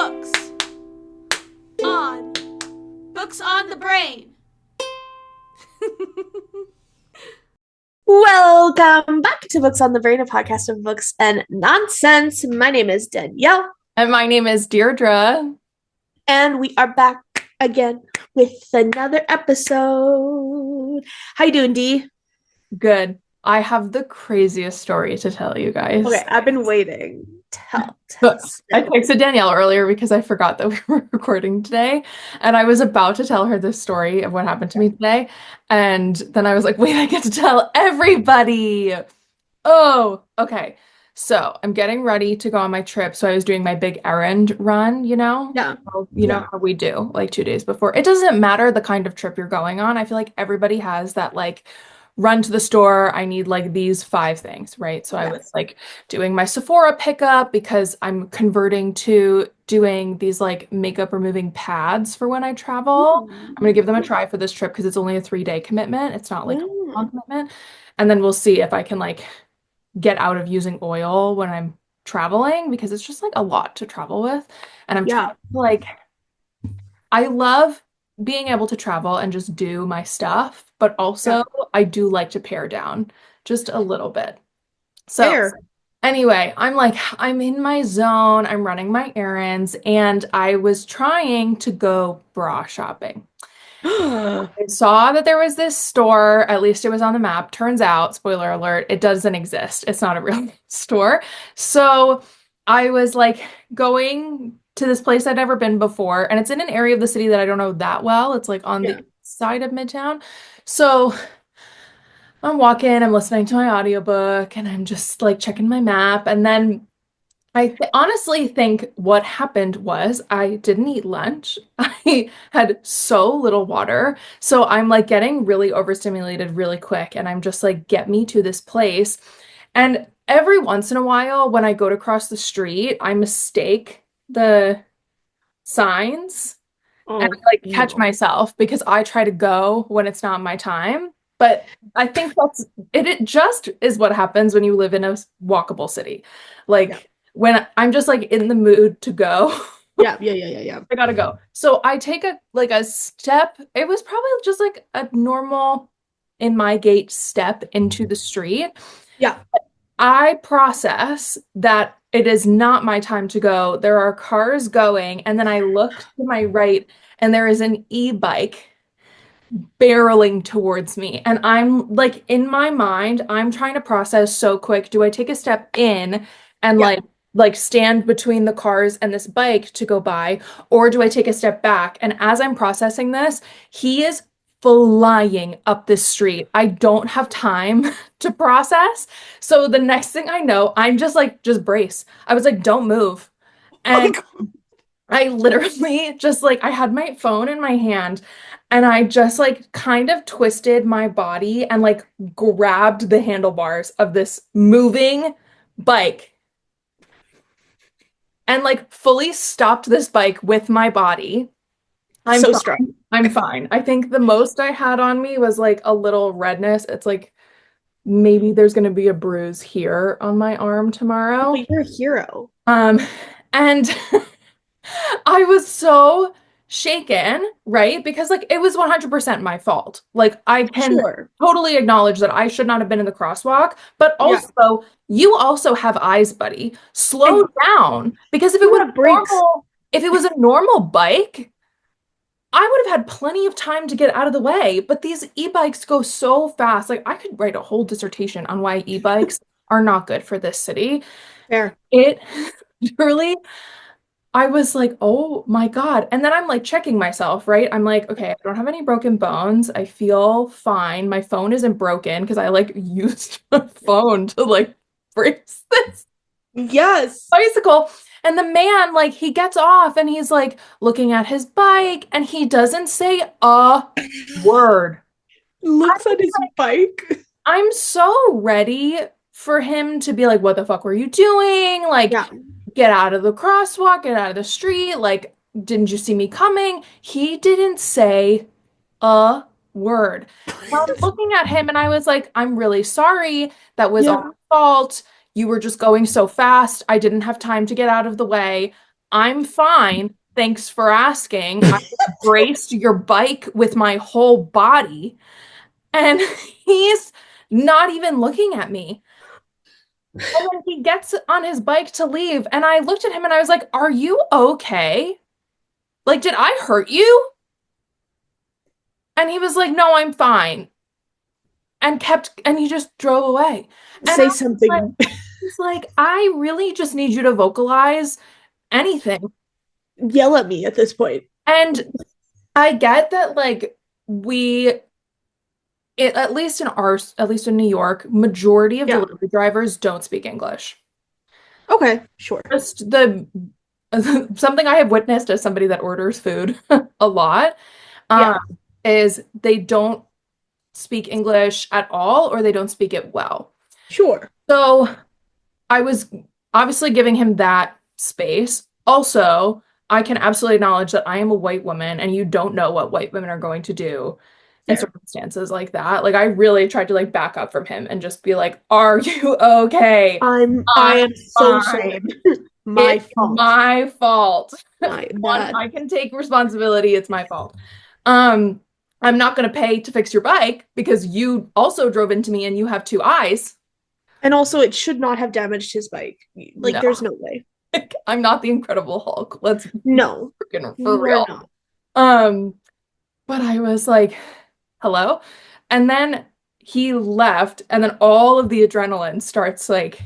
Books on Books on the Brain. Welcome back to Books on the Brain, a podcast of books and nonsense. My name is Danielle. And my name is Deirdre. And we are back again with another episode. How you doing, Dee? Good. I have the craziest story to tell you guys. Okay, I've been waiting. Tell I texted Danielle earlier because I forgot that we were recording today. And I was about to tell her this story of what happened to me today. And then I was like, wait, I get to tell everybody. Oh, okay. So I'm getting ready to go on my trip. So I was doing my big errand run, Yeah. Know how we do like 2 days before. It doesn't matter the kind of trip you're going on. I feel like everybody has that like run to the store. I need like these 5 things, right? So I was like doing my Sephora pickup because I'm converting to doing these like makeup removing pads for when I travel. I'm gonna give them a try for this trip because it's only a 3-day commitment. It's not like a long commitment. And then we'll see if I can like get out of using oil when I'm traveling because it's just like a lot to travel with. And I'm trying to like, I love being able to travel and just do my stuff, but also I do like to pare down just a little bit. So anyway, I'm in my zone, I'm running my errands, and I was trying to go bra shopping. I saw that there was this store, at least it was on the map. Turns out, spoiler alert, it doesn't exist. It's not a real store. So I was like going to this place I'd never been before, and it's in an area of the city that I don't know that well. It's like on the side of Midtown. So I'm walking, I'm listening to my audiobook, and I'm just like checking my map. And then I honestly think what happened was I didn't eat lunch. I had so little water. So I'm like getting really overstimulated really quick. And I'm just like, get me to this place. And every once in a while, when I go to cross the street, I mistake the signs and I like catch myself because I try to go when it's not my time. But I think it just is what happens when you live in a walkable city. Like when I'm just like in the mood to go. Yeah. I gotta go. So I take a step. It was probably just like a normal in my gait step into the street. Yeah. I process that it is not my time to go. There are cars going, and then I look to my right, and there is an e-bike barreling towards me. And I'm like, in my mind, I'm trying to process so quick. Do I take a step in and like stand between the cars and this bike to go by, or do I take a step back? And as I'm processing this, he is flying up this street. I don't have time to process. So the next thing I know, I'm just like, just brace. I was like, don't move. And I literally just like, I had my phone in my hand and I just like kind of twisted my body and like grabbed the handlebars of this moving bike and like fully stopped this bike with my body. I'm so fine. strong. I'm fine. I think the most I had on me was like a little redness. It's like maybe there's going to be a bruise here on my arm tomorrow. But you're a hero. And I was so shaken, right? Because like it was 100% my fault. Like I can totally acknowledge that I should not have been in the crosswalk, but also you also have eyes, buddy. Slow down because if it was a normal bike, I would have had plenty of time to get out of the way, but these e-bikes go so fast. Like I could write a whole dissertation on why e-bikes are not good for this city. It really I was like, oh my God. And then I'm like checking myself, right? I'm like, okay, I don't have any broken bones. I feel fine. My phone isn't broken because I like used my phone to like brace this bicycle. And the man, like, he gets off and he's like looking at his bike and he doesn't say a word. Looks at his bike. I'm so ready for him to be like, what the fuck were you doing? Like, get out of the crosswalk, get out of the street. Like, didn't you see me coming? He didn't say a word. I was looking at him and I was like, I'm really sorry. That was all my fault. You were just going so fast. I didn't have time to get out of the way. I'm fine. Thanks for asking. I braced your bike with my whole body. And he's not even looking at me. And then he gets on his bike to leave. And I looked at him and I was like, are you okay? Like, did I hurt you? And he was like, no, I'm fine. And he just drove away. And Say something. was like, I really just need you to vocalize anything. Yell at me at this point. And I get that, like, at least at least in New York, majority of Yeah. delivery drivers don't speak English. Okay, sure. Just something I have witnessed as somebody that orders food a lot, Yeah, um, is they don't speak English at all, or they don't speak it well. sure. So I was obviously giving him that space. Also, I can absolutely acknowledge that I am a white woman and you don't know what white women are going to do in Fair. circumstances like that. Like I really tried to like back up from him and just be like, "Are you okay? I am so sorry. Fine. My It's fault. my fault. My One, bad. I can take responsibility. It's my fault. Um, I'm not going to pay to fix your bike because you also drove into me and you have two eyes. And also, it should not have damaged his bike. Like, No, there's no way. I'm not the Incredible Hulk. Let's No, freaking you for are real. not. Um, but I was like, hello? And then he left, and then all of the adrenaline starts like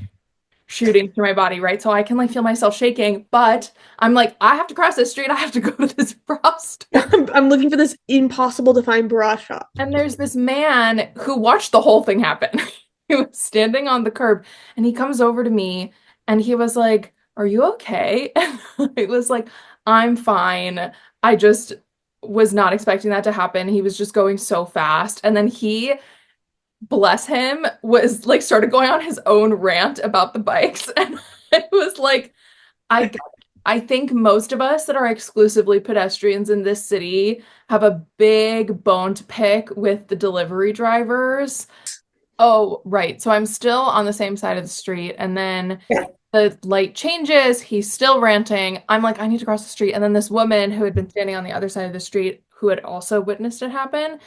shooting through my body, right? So I can like feel myself shaking, but I'm like, I have to cross this street. I have to go to this bra store. I'm looking for this impossible to find bra shop. And there's this man who watched the whole thing happen. He was standing on the curb and he comes over to me and he was like, are you okay? And I was like, I'm fine. I just was not expecting that to happen. He was just going so fast. And then he, bless him, was like started going on his own rant about the bikes. And I was like, I I think most of us that are exclusively pedestrians in this city have a big bone to pick with the delivery drivers. Oh, right. So I'm still on the same side of the street, and then Yeah. the light changes. He's still ranting. I'm like, I need to cross the street. And then this woman who had been standing on the other side of the street, who had also witnessed it happen,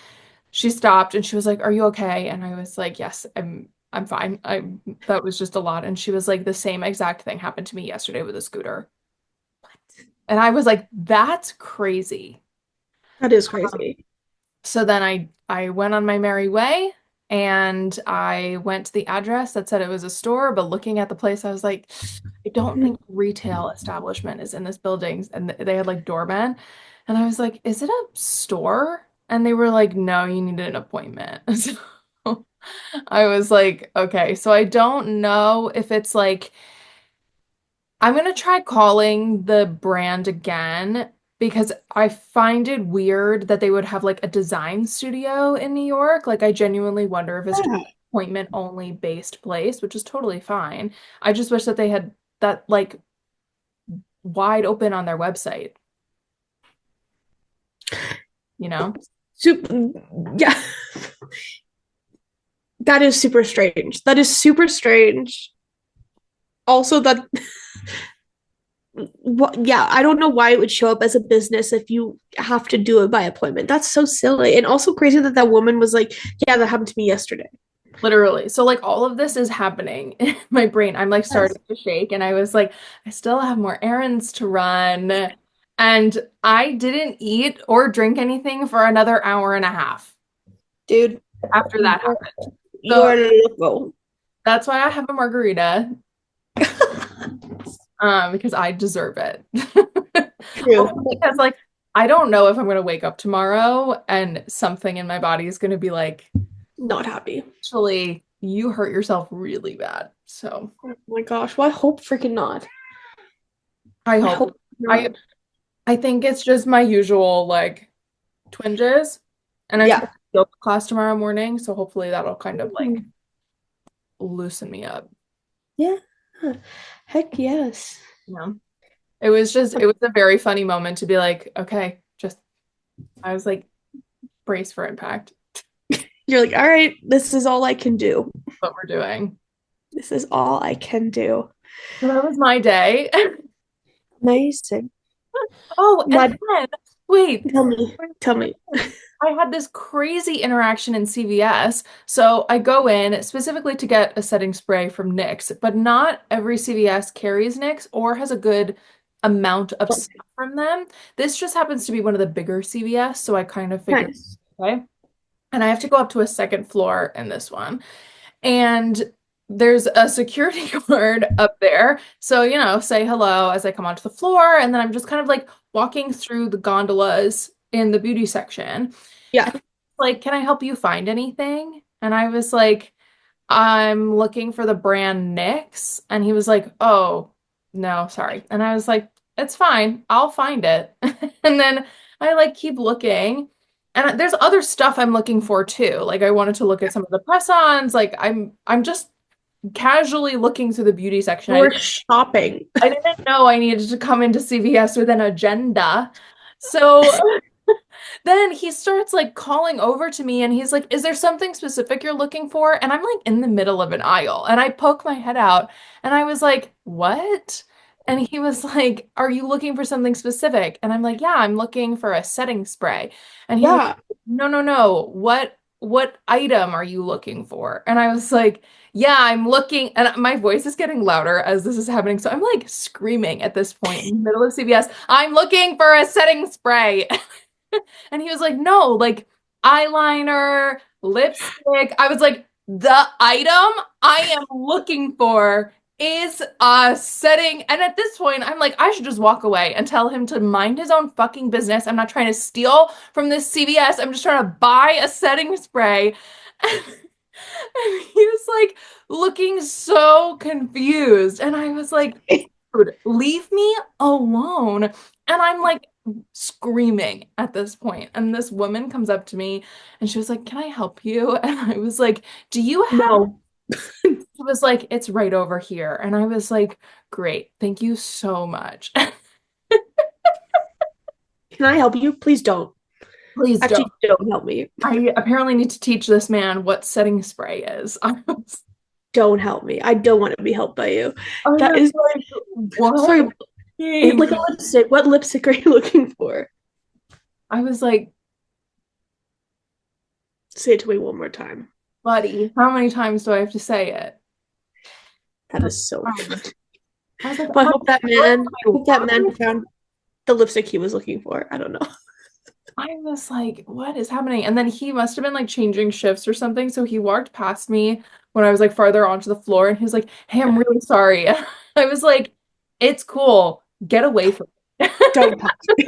she stopped and she was like, "Are you okay?" And I was like, "Yes, I'm fine. I That was just a lot." And she was like, "The same exact thing happened to me yesterday with a scooter." And I was like, "That's crazy." That is crazy. So then I went on my merry way and I went to the address that said it was a store, but looking at the place, I was like, I don't think retail establishment is in this building. And they had like doormen. And I was like, is it a store? And they were like, no, you need an appointment. So I was like, okay. So I don't know if it's like I'm gonna try calling the brand again because I find it weird that they would have like a design studio in New York. Like I genuinely wonder if it's just Yeah. an appointment only based place, which is totally fine. I just wish that they had that like wide open on their website, you know? Super, yeah. That is super strange. That is super strange. Also, that yeah, I don't know why it would show up as a business if you have to do it by appointment. That's so silly. And also crazy that that woman was like, yeah, that happened to me yesterday. Literally. So like all of this is happening in my brain. I'm like Yes. starting to shake and I was like, I still have more errands to run. And I didn't eat or drink anything for another hour and a half Dude, after that happened. you're loco. That's why I have a margarita, because I deserve it. True. Because like I don't know if I'm gonna wake up tomorrow and something in my body is gonna be like, Not happy. actually, you hurt yourself really bad. So Oh my gosh. Well, I hope freaking not. I I hope hope I not. I think it's just my usual like twinges. And I Yeah. took a yoga class tomorrow morning, so hopefully that'll kind of like loosen me up. Yeah. Heck yes. You know? It was a very funny moment to be like, okay, just I was like, brace for impact. You're like, all right, this is all I can do. What we're doing. This is all I can do. So that was my day. Amazing. Oh, and My, then wait. tell me, tell me. I had this crazy interaction in CVS. So I go in specifically to get a setting spray from NYX, but not every CVS carries NYX or has a good amount of stuff from them. This just happens to be one of the bigger CVS, so I kind of figured, Nice. okay. And I have to go up to a second floor in this one. And there's a security guard up there. So, say hello as I come onto the floor. And then I'm just kind of like walking through the gondolas in the beauty section. Yeah. And like, can I help you find anything? And I was like, I'm looking for the brand NYX. And he was like, oh, no, sorry. And I was like, it's fine. I'll find it. And then I like keep looking. And there's other stuff I'm looking for too. Like I wanted to look at some of the press-ons. Like I'm just casually looking through the beauty section. We're shopping. I didn't know I needed to come into CVS with an agenda. So then he starts like calling over to me and he's like, is there something specific you're looking for? And I'm like in the middle of an aisle and I poke my head out and I was like, what? And he was like, are you looking for something specific? And I'm like, yeah, I'm looking for a setting spray. And he was Yeah. like, no, no, no. What item are you looking for? And I was like, yeah, I'm looking, and my voice is getting louder as this is happening. So I'm like screaming at this point in the middle of CVS, I'm looking for a setting spray. And he was like, no, like eyeliner, lipstick. I was like, the item I am looking for is a setting. And at this point, I'm like, I should just walk away and tell him to mind his own fucking business. I'm not trying to steal from this CVS. I'm just trying to buy a setting spray. And he was like looking so confused. And I was like, dude, leave me alone. And I'm like screaming at this point. And this woman comes up to me and she was like, can I help you? And I was like, do you have? No. She was like, it's right over here. And I was like, great. Thank you so much. Can I help you? Please don't. Please Actually, don't. don't help me. I apparently need to teach this man what setting spray is. Don't help me. I don't want to be helped by you. I That was is like, what? sorry. It's like a lipstick. What lipstick are you looking for? I was like, Say it to me one more time. buddy, how many times do I have to say it? That is so I funny. was like, But I hope that man found the lipstick he was looking for. I don't know. I was like, what is happening? And then he must have been like changing shifts or something. So he walked past me when I was like farther onto the floor and he was like, hey, I'm really sorry. I was like, it's cool. Get away from me. Don't talk to me.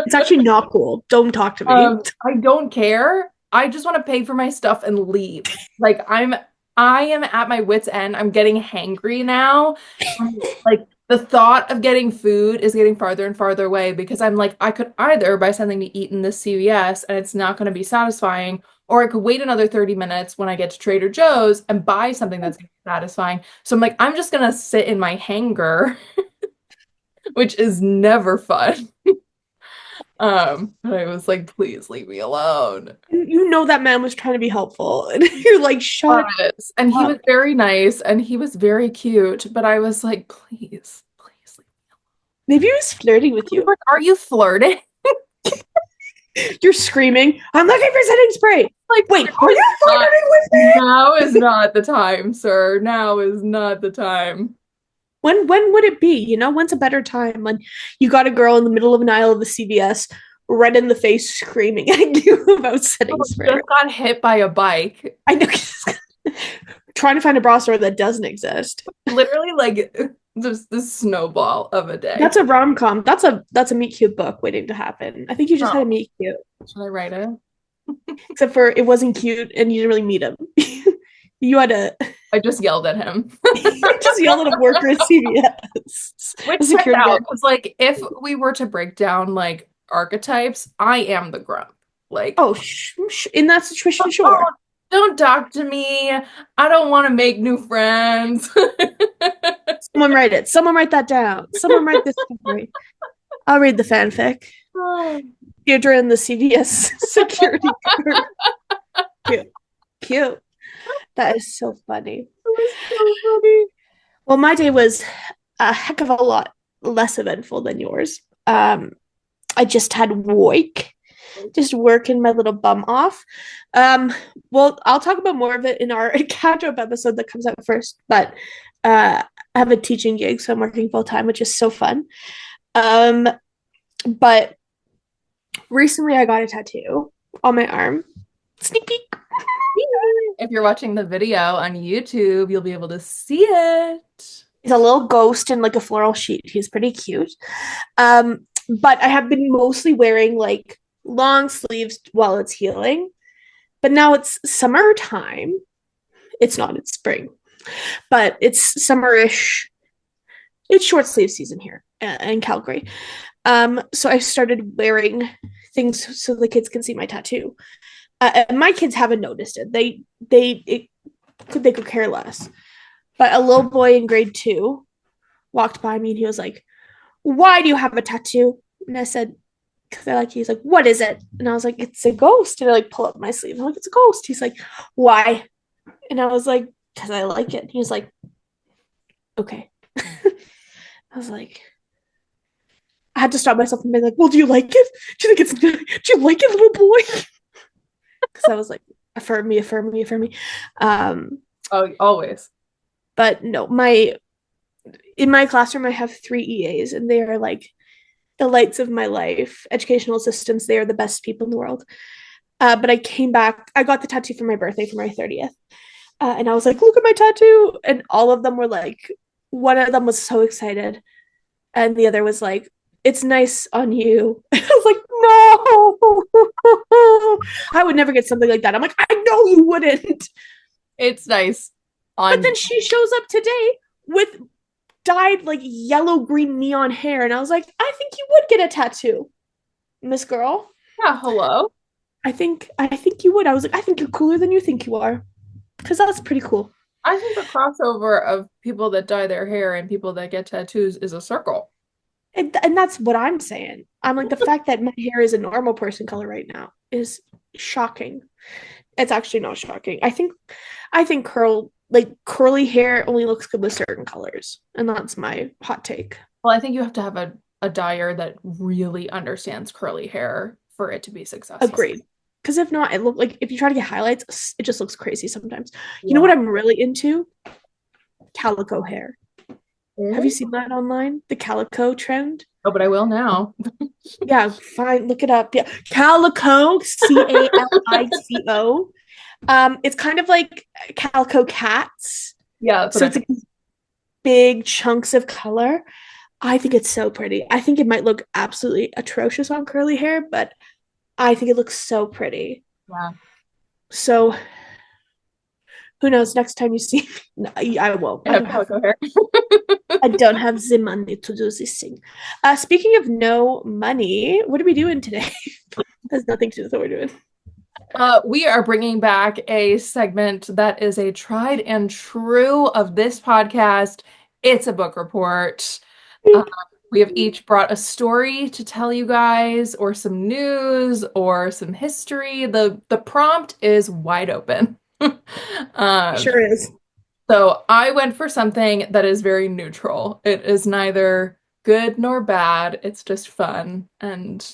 It's actually not cool. Don't talk to me. I don't care. I just want to pay for my stuff and leave. Like I am at my wit's end. I'm getting hangry now. Like the thought of getting food is getting farther and farther away because I'm like, I could either buy something to eat in this CVS and it's not going to be satisfying, or I could wait another 30 minutes when I get to Trader Joe's and buy something that's going to be satisfying. So I'm like, I'm just going to sit in my hanger, which is never fun. But I was like, please leave me alone. You know that man was trying to be helpful, and you're like, shut Yes. And he up. was very nice and he was very cute, but I was like, please, please leave me Maybe he was flirting with alone. you. Like, are you flirting? You're screaming, I'm looking for setting spray. Like, Wait, are you flirting with me? now is not the time, sir. Now is not the time. When would it be? You know, when's a better time? When you got a girl in the middle of an aisle of the CVS, red in the face, screaming at you about setting spray. Just got hit by a bike. I know. Trying to find a bra store that doesn't exist. Literally, like just the snowball of a day. That's a rom-com. That's a meet cute book waiting to happen. I think you just had a meet cute. Should I write it? Except for it wasn't cute and you didn't really meet him. You had to I just yelled at him. just yell at a worker at CVS. Which checked out because, like, if we were to break down like archetypes, I am the grump. Like, oh, in that situation, sure. Don't talk to me. I don't want to make new friends. Someone write it. Someone write that down. Someone write this story. I'll read the fanfic. Deirdre and the CVS security guard. Cute. Cute. That is so funny. It was so funny. Well, my day was a heck of a lot less eventful than yours. I just had work, just working my little bum off. Well, I'll talk about more of it in our catch-up episode that comes out first, but I have a teaching gig, so I'm working full-time, which is so fun. But recently I got a tattoo on my arm. Sneak peek. If you're watching the video on YouTube, you'll be able to see it. He's a little ghost in like a floral sheet. He's pretty cute. But I have been mostly wearing like long sleeves while it's healing. But now it's summertime. It's not, it's spring. But it's summerish. It's short sleeve season here in Calgary. So I started wearing things so the kids can see my tattoo. My kids haven't noticed it. They could care less. But a little boy in grade 2 walked by me and he was like, "Why do you have a tattoo?" And I said, "Because I like you." He's like, "What is it?" And I was like, "It's a ghost." And I like pull up my sleeve. I'm like, "It's a ghost." He's like, "Why?" And I was like, "Because I like it." He was like, "Okay." I was like, I had to stop myself from being like, "Well, do you like it? Do you think it's good? Do you like it, little boy?" Because I was like, affirm me, affirm me, affirm me. Oh, always. But no, in my classroom I have 3 EAs and they are like the lights of my life. Educational assistants, they are the best people in the world. But I came back, I got the tattoo for my birthday for my 30th. And I was like, "Look at my tattoo." And all of them were like, one of them was so excited. And the other was like, "It's nice on you." I was like, "No." I would never get something like that. I'm like, "I know you wouldn't." It's nice. But then she shows up today with dyed like yellow green neon hair. And I was like, "I think you would get a tattoo, Miss Girl." Yeah, hello. I think you would. I was like, "I think you're cooler than you think you are." Because that's pretty cool. I think the crossover of people that dye their hair and people that get tattoos is a circle. And that's what I'm saying. I'm like, the fact that my hair is a normal person color right now is shocking. It's actually not shocking. I think curly hair only looks good with certain colors. And that's my hot take. Well, I think you have to have a dyer that really understands curly hair for it to be successful. Agreed. Because if not, it look like if you try to get highlights, it just looks crazy sometimes. Yeah. You know what I'm really into? Calico hair. Really? Have you seen that online? The calico trend? Oh, but I will now. Yeah, fine. Look it up. Yeah. Calico, Calico. It's kind of like calico cats. Yeah. So it's like big chunks of color. I think it's so pretty. I think it might look absolutely atrocious on curly hair, but I think it looks so pretty. Yeah. So who knows? Next time you see me, no, I won't. I have hair. I don't have the money to do this thing. Speaking of no money, what are we doing today? Has nothing to do with what we're doing. We are bringing back a segment that is a tried and true of this podcast. It's a book report. We have each brought a story to tell you guys, or some news, or some history. The prompt is wide open. Sure is. So I went for something that is very neutral. It is neither good nor bad. It's just fun. And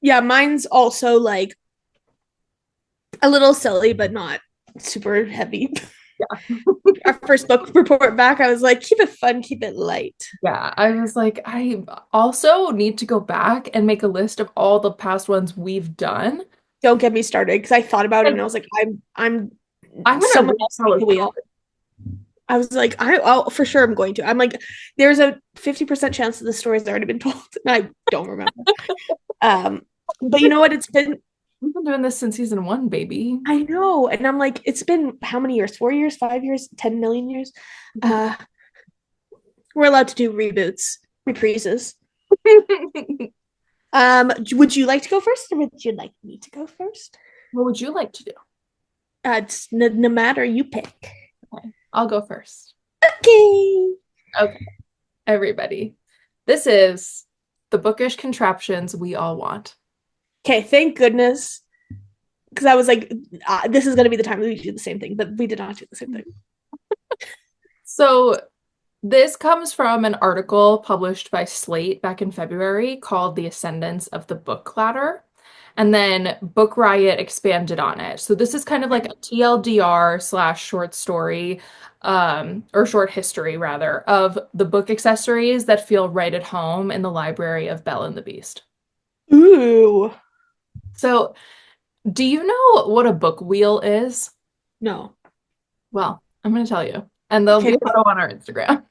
yeah, mine's also like a little silly, but not super heavy. Yeah. Our first book report back, I was like, keep it fun, keep it light. Yeah, I was like, I also need to go back and make a list of all the past ones we've done. Don't get me started, because I thought about it and I was like, I'm gonna wheel. I was like, I'll for sure I'm going to. I'm like, there's a 50% chance that the story's already been told, and I don't remember. But you know what? We've been doing this since season 1, baby. I know. And I'm like, it's been how many years? 4 years, 5 years, 10 million years? We're allowed to do reboots, reprises. Would you like to go first, or would you like me to go first? What would you like to do? It's no matter, you pick. Okay, I'll go first. Okay. Okay, everybody. This is the bookish contraptions we all want. Okay, thank goodness. Because I was like, this is going to be the time that we do the same thing, but we did not do the same thing. So This comes from an article published by Slate back in February called The Ascendance of the Book Ladder. And then Book Riot expanded on it. So this is kind of like a TLDR slash short story, or short history rather, of the book accessories that feel right at home in the library of Belle and the Beast. Ooh. So, do you know what a book wheel is? No. Well, I'm going to tell you. And there'll be a photo on our Instagram.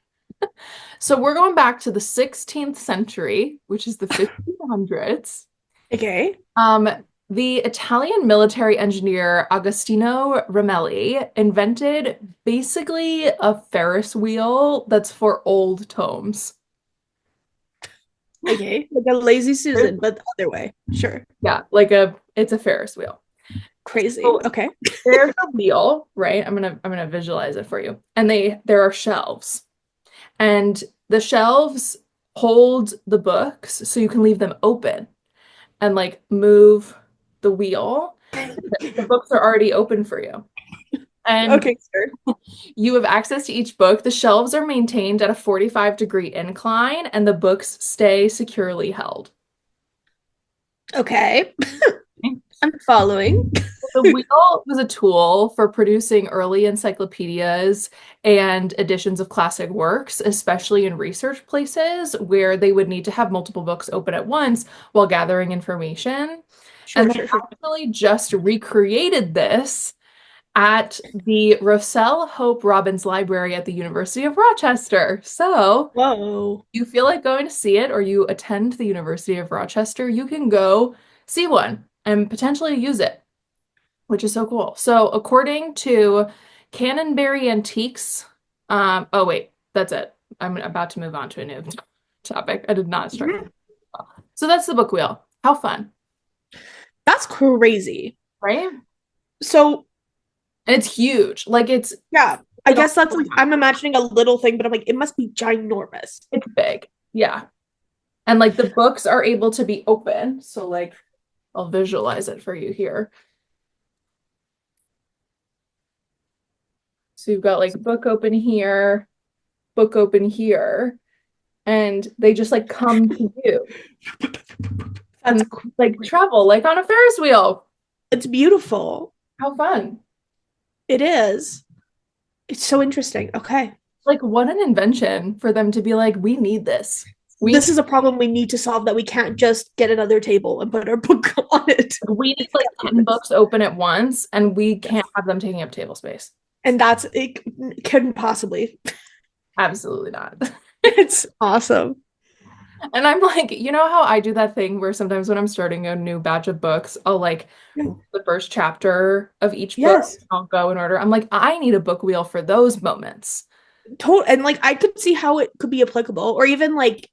So we're going back to the 16th century, which is the 1500s. Okay. The Italian military engineer Agostino Ramelli invented basically a Ferris wheel that's for old tomes. Okay. Like a lazy Susan, but the other way. Sure. Yeah, it's a Ferris wheel. Crazy. So Okay. there's a wheel, right? I'm gonna visualize it for you. And there are shelves. And the shelves hold the books so you can leave them open and like move the wheel. The books are already open for you. And Okay, sure. you have access to each book. The shelves are maintained at a 45-degree incline and the books stay securely held. Okay. I'm following. The wheel was a tool for producing early encyclopedias and editions of classic works, especially in research places where they would need to have multiple books open at once while gathering information. Sure, And they sure, sure. actually just recreated this at the Roselle Hope Robbins Library at the University of Rochester. So, Whoa. you feel like going to see it or you attend the University of Rochester, you can go see one and potentially use it, which is so cool. So, according to Canonberry Antiques, oh wait, that's it. I'm about to move on to a new topic. I did not start. Mhm. So that's the book wheel. How fun, That's crazy. right? So, And it's huge. Like yeah, I guess that's like, I'm imagining a little thing, but I'm like, it must be ginormous. it's big. Yeah. And like the books are able to be open. So like I'll visualize it for you here. So you've got like book open here, book open here, and they just like come to you. That's Like travel, like on a Ferris wheel. It's beautiful. How fun. It is. It's so interesting. Okay. Like what an invention for them to be like, we need this. This is a problem we need to solve, that we can't just get another table and put our book on it. We need like 10 books open at once, and we can't have them taking up table space. And that's it. Couldn't possibly. Absolutely not. It's awesome. And I'm like, you know how I do that thing where sometimes when I'm starting a new batch of books, I'll like the first chapter of each book, Yes. I'll go in order. I'm like, I need a book wheel for those moments. And like I could see how it could be applicable, or even like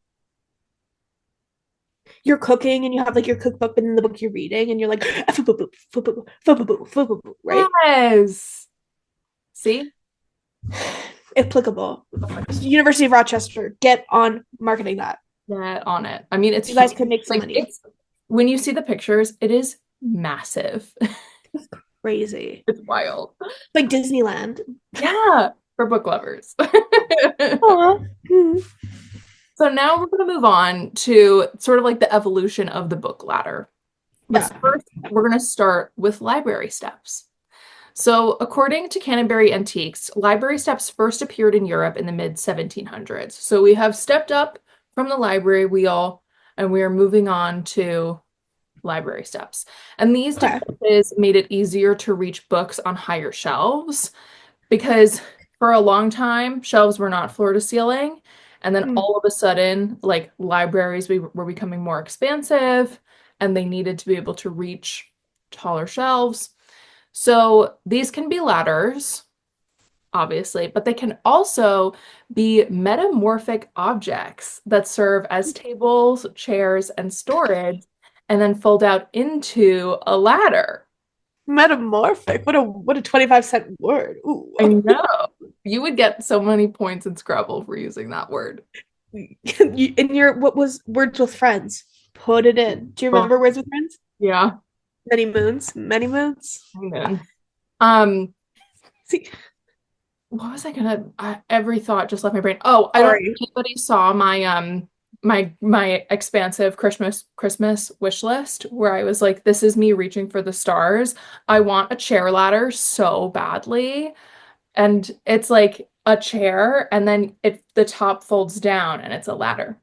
you're cooking and you have like your cookbook and then the book you're reading and you're like right? Yes. See? Applicable. University of Rochester, get on marketing that. Get on it. I mean, it's You guys huge. can make some Like money. it's when you see the pictures, it is massive. Crazy. It's wild. Like Disneyland. Yeah, for book lovers. Aw. Mhm. So now we're going to move on to sort of like the evolution of the book ladder. But Yeah. first, we're going to start with library steps. So, according to Canterbury Antiques, library steps first appeared in Europe in the mid 1700s. So, we have stepped up from the library wheel and we are moving on to library steps. And these Okay. devices made it easier to reach books on higher shelves because for a long time, shelves were not floor to ceiling. And then all of a sudden, like libraries were becoming more expansive and they needed to be able to reach taller shelves. So these can be ladders, obviously, but they can also be metamorphic objects that serve as tables, chairs, and storage, and then fold out into a ladder. Metamorphic. What a 25-cent word. Ooh. I know. You would get so many points in Scrabble for using that word. In your what was Words with Friends? Put it in. Do you remember Words with Friends? Yeah. Many moons. Many moons. I know. See, what was I gonna every thought just left my brain. Oh, I don't know Sorry. if anybody saw my my expansive Christmas wish list where I was like, this is me reaching for the stars. I want a chair ladder so badly. And it's like a chair and then the top folds down and it's a ladder.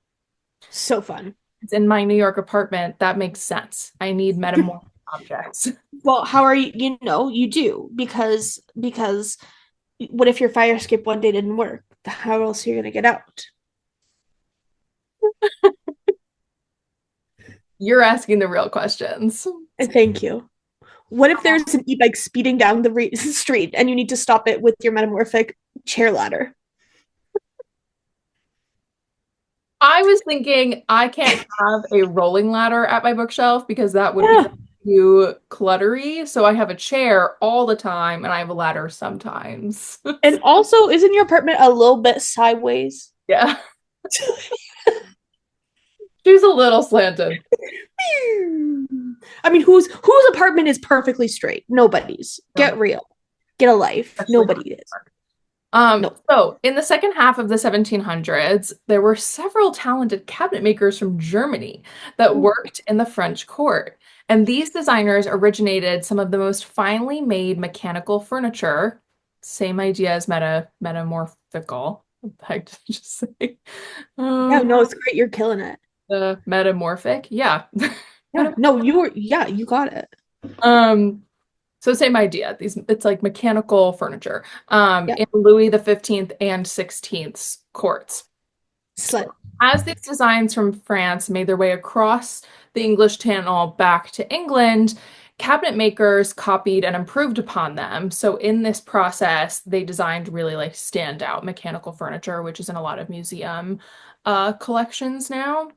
So fun. It's in my New York apartment. That makes sense. I need metamorphic objects. Well, how are you? You know, you do because what if your fire skip one day didn't work? How else are you gonna get out? You're asking the real questions. And thank you. What if there's an e-bike speeding down the street and you need to stop it with your metamorphic chair ladder? I was thinking I can't have a rolling ladder at my bookshelf because that would Yeah. be too cluttery. So I have a chair all the time and I have a ladder sometimes. And also, isn't your apartment a little bit sideways? Yeah. She's a little slanted. I mean, whose apartment is perfectly straight? Nobody's. Get real. Get a life. Especially Nobody is. No. So in the second half of the 1700s, there were several talented cabinet makers from Germany that worked in the French court. And these designers originated some of the most finely made mechanical furniture. Same idea as metamorphical. I just say. Yeah, no, it's great. You're killing it. The metamorphic. Yeah. Yeah. No, you got it. Um, So same idea. It's like mechanical furniture. Yeah. In Louis the 15th and 16th courts. Slut. As these designs from France made their way across the English Channel back to England, cabinet makers copied and improved upon them. So in this process, they designed really like standout mechanical furniture, which is in a lot of museum collections now.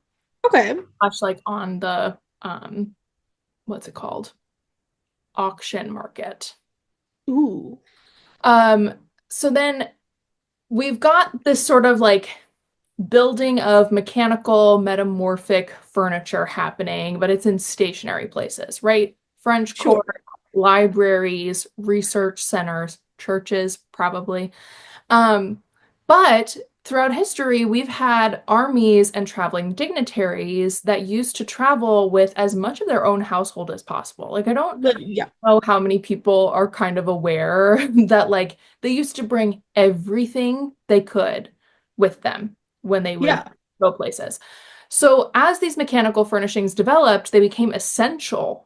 Okay. Much like on the what's it called? Auction market. Ooh. Um, so then we've got this sort of like building of mechanical metamorphic furniture happening, but it's in stationary places, right? French Sure. court, libraries, research centers, churches, probably. But throughout history, we've had armies and traveling dignitaries that used to travel with as much of their own household as possible. Like, I don't But yeah. know how many people are kind of aware that, like, they used to bring everything they could with them when they would Yeah. go places. So, as these mechanical furnishings developed, they became essential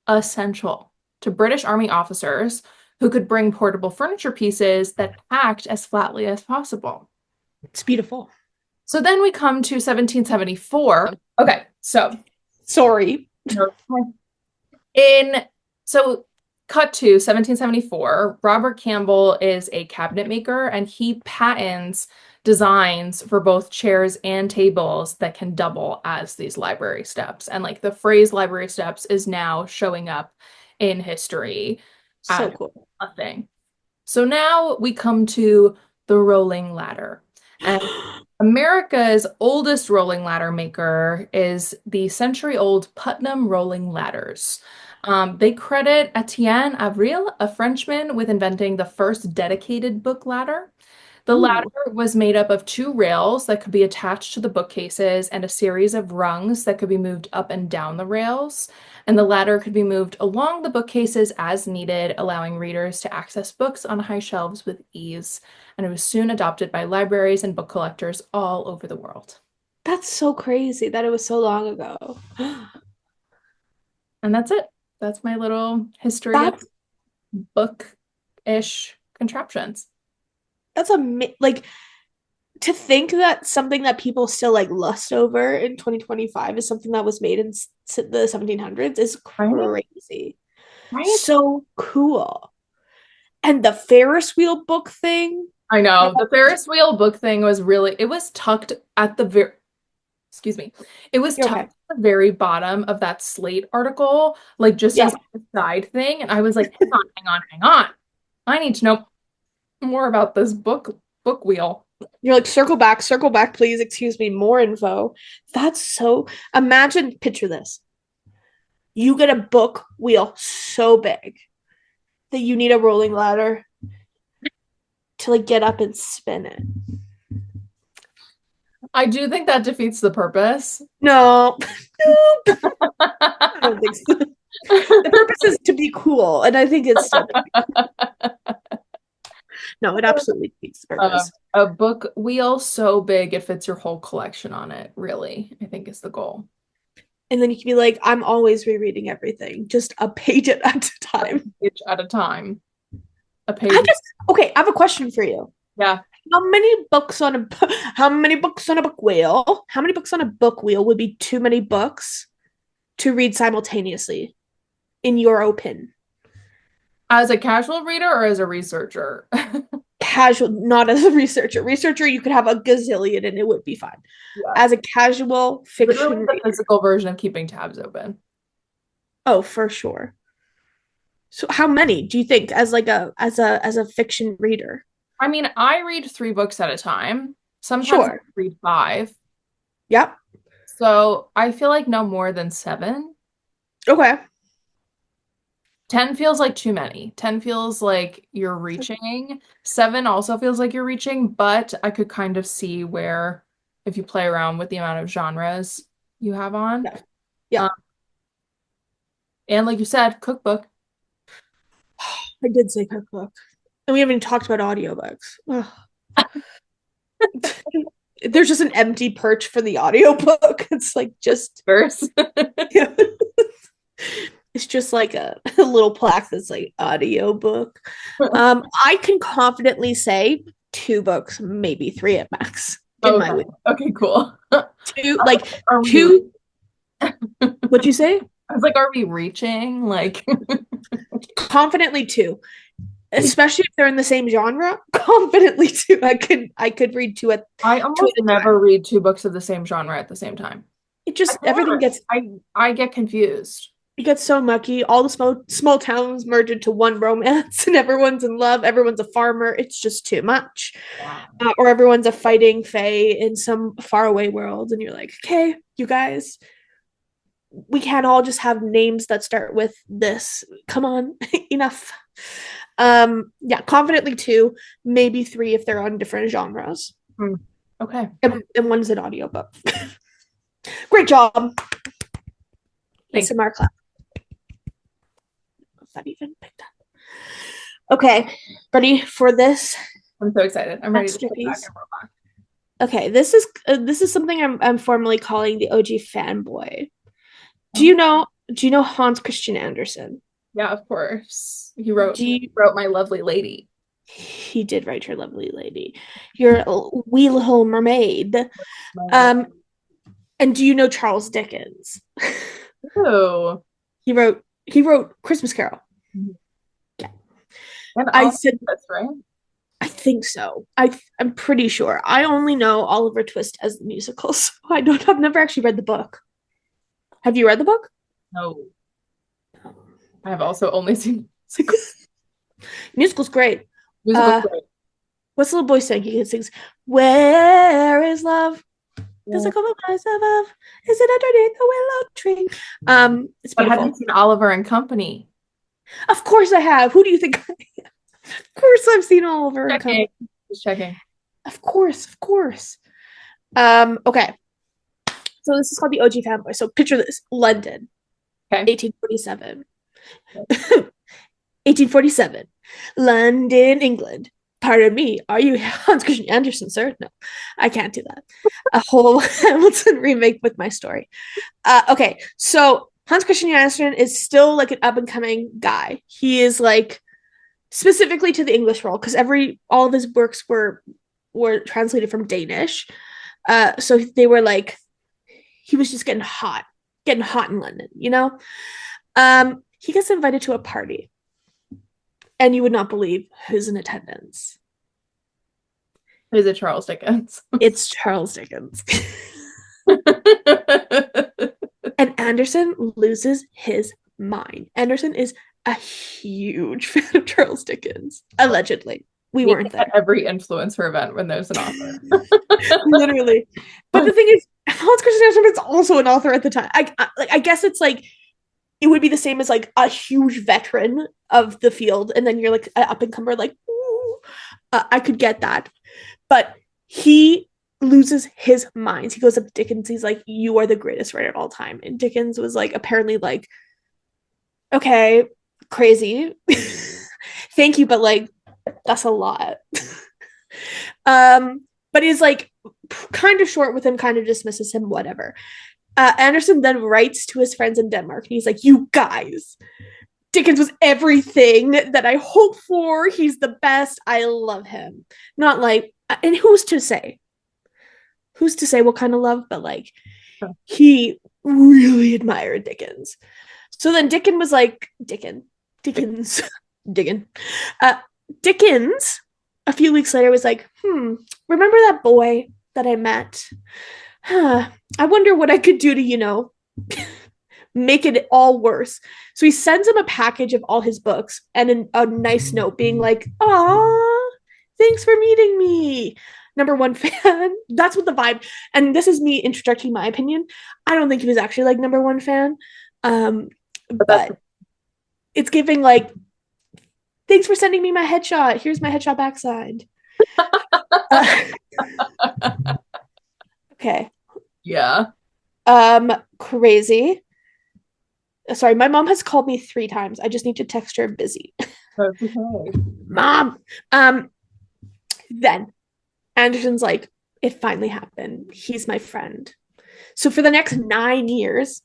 to British Army officers who could bring portable furniture pieces that packed as flatly as possible. It's beautiful. So then we come to 1774. Okay, so Sorry. in so cut to 1774, Robert Campbell is a cabinet maker and he patents designs for both chairs and tables that can double as these library steps. And like the phrase library steps is now showing up in history So as cool. a thing. So now we come to the rolling ladder. And America's oldest rolling ladder maker is the century-old Putnam Rolling Ladders. They credit Etienne Avril, a Frenchman, with inventing the first dedicated book ladder. The ladder Ooh, was made up of two rails that could be attached to the bookcases and a series of rungs that could be moved up and down the rails. And the ladder could be moved along the bookcases as needed, allowing readers to access books on high shelves with ease. And it was soon adopted by libraries and book collectors all over the world. that's so crazy that it was so long ago. And that's it. That's my little history of That's book-ish contraptions. like to think that something that people still like lust over in 2025 is something that was made in the 1700s is Right? crazy. Right? So cool. And the Ferris wheel book thing. I know. The Ferris wheel book thing was really, it was tucked at the very, excuse me, it was You're tucked okay. at the very bottom of that Slate article, like just Yeah. as a side thing. And I was like, hang on. I need to know more about this book wheel. You're like, circle back, please. Excuse me, more info. That's so. Imagine, picture this. You get a book wheel so big that you need a rolling ladder to like get up and spin it. I do think that defeats the purpose. No, no, I don't think so. The purpose is to be cool, and I think it's still no, it absolutely defeats the purpose. A book wheel so big it fits your whole collection on it, really, I think is the goal. And then you can be like, I'm always rereading everything, just a page at a time. A page at a time. A page. Okay, I have a question for you. Yeah. How many books on a book wheel? How many books on a book wheel would be too many books to read simultaneously, in your opinion? As a casual reader or as a researcher? Casual, not as a researcher. Researcher, you could have a gazillion and it would be fine. Yeah. As a casual fiction Literally the reader. physical version of keeping tabs open. Oh, for sure. So how many do you think as a fiction reader? I mean, I read 3 books at a time. Sometimes Sure. I read 5. Yep. So I feel like no more than 7. Okay. 10 feels like too many. 10 feels like you're reaching. 7 also feels like you're reaching, but I could kind of see where if you play around with the amount of genres you have on. Yeah. Yeah. And like you said, cookbook. I did say cookbook. And we haven't even talked about audiobooks. There's just an empty perch for the audiobook. It's like just Verse. yeah. It's just like a little plaque that's like audiobook. I can confidently say 2 books, maybe 3 at max. Okay, cool. 2, like 2. What'd you say? I was like, are we reaching? Like Confidently 2. Especially if they're in the same genre. Confidently 2. I could read 2 at I almost never read 2 books of the same genre at the same time. It just everything gets I get confused. It gets so mucky. All the small towns merge into one romance, and everyone's in love. Everyone's a farmer. It's just too much. Wow. Or everyone's a fighting fae in some faraway world, and you're like, okay, you guys, we can't all just have names that start with this. Come on, enough. Yeah, confidently 2, maybe 3 if they're on different genres. Okay. And one's an audiobook. Great job. Thanks. ASMR clap. That even picked up. Okay, ready for this? I'm so excited. I'm ready to sit back Masterpiece. and roll back. Okay, this is something I'm formally calling the OG fanboy. Do you know Hans Christian Andersen? Yeah, of course. He wrote My Lovely Lady. He did write Your Lovely Lady. Your Wee Little Mermaid. And do you know Charles Dickens? Oh. He wrote Christmas Carol. Yeah. And I said that's right. I think so. I'm pretty sure. I only know Oliver Twist as the musical, so I've never actually read the book. Have you read the book? No. I have also only seen Musical's great. musical's great. What's the little boy saying? He sings, "Where is love? Does it come up eyes above? Is it underneath the willow tree?" It's But beautiful. have you seen Oliver and Company? Of course I have. Who do you think I am? Of course I've seen Oliver and Company. Just checking. Of course. Okay. So this is called the OG fanboy. So picture this: London, Okay. 1847. 1847. London, England. Pardon me, are you Hans Christian Andersen, sir? No, I can't do that. A whole Hamilton remake with my story. Okay, so Hans Christian Andersen is still like an up-and-coming guy. He is like specifically to the English world because all of his works were translated from Danish. So they were like, he was just getting hot in London, you know? He gets invited to a party. And you would not believe who's in attendance. Is it Charles Dickens? It's Charles Dickens. And Andersen loses his mind. Andersen is a huge fan of Charles Dickens. Allegedly. We weren't there. At every influencer event when there's an author. Literally. But the thing is, Hans Christian Andersen is also an author at the time. I guess it's like it would be the same as like a huge veteran of the field, and then you're like an up and comer, like, ooh. I could get that. But he loses his mind. He goes up to Dickens. He's like, you are the greatest writer of all time. And Dickens was like, apparently like, okay, crazy. Thank you, but like, that's a lot. But he's like kind of short with him, kind of dismisses him, whatever. Anderson then writes to his friends in Denmark, and he's like, you guys, Dickens was everything that I hoped for. He's the best. I love him. Not like, and who's to say? Who's to say what kind of love? But like, he really admired Dickens. So then Dickens was like, Dickens. Dickens, a few weeks later, was like, remember that boy that I met? I wonder what I could do to, make it all worse. So he sends him a package of all his books and a nice note being like, aw, thanks for meeting me. #1 fan. That's what the vibe. And this is me interjecting my opinion. I don't think he was actually like #1 fan. But it's giving like, thanks for sending me my headshot. Here's my headshot backside. Okay. Yeah. Crazy. Sorry, my mom has called me 3 times. I just need to text her busy. Okay. Mom. Then Anderson's like, it finally happened. He's my friend. So for the next 9 years,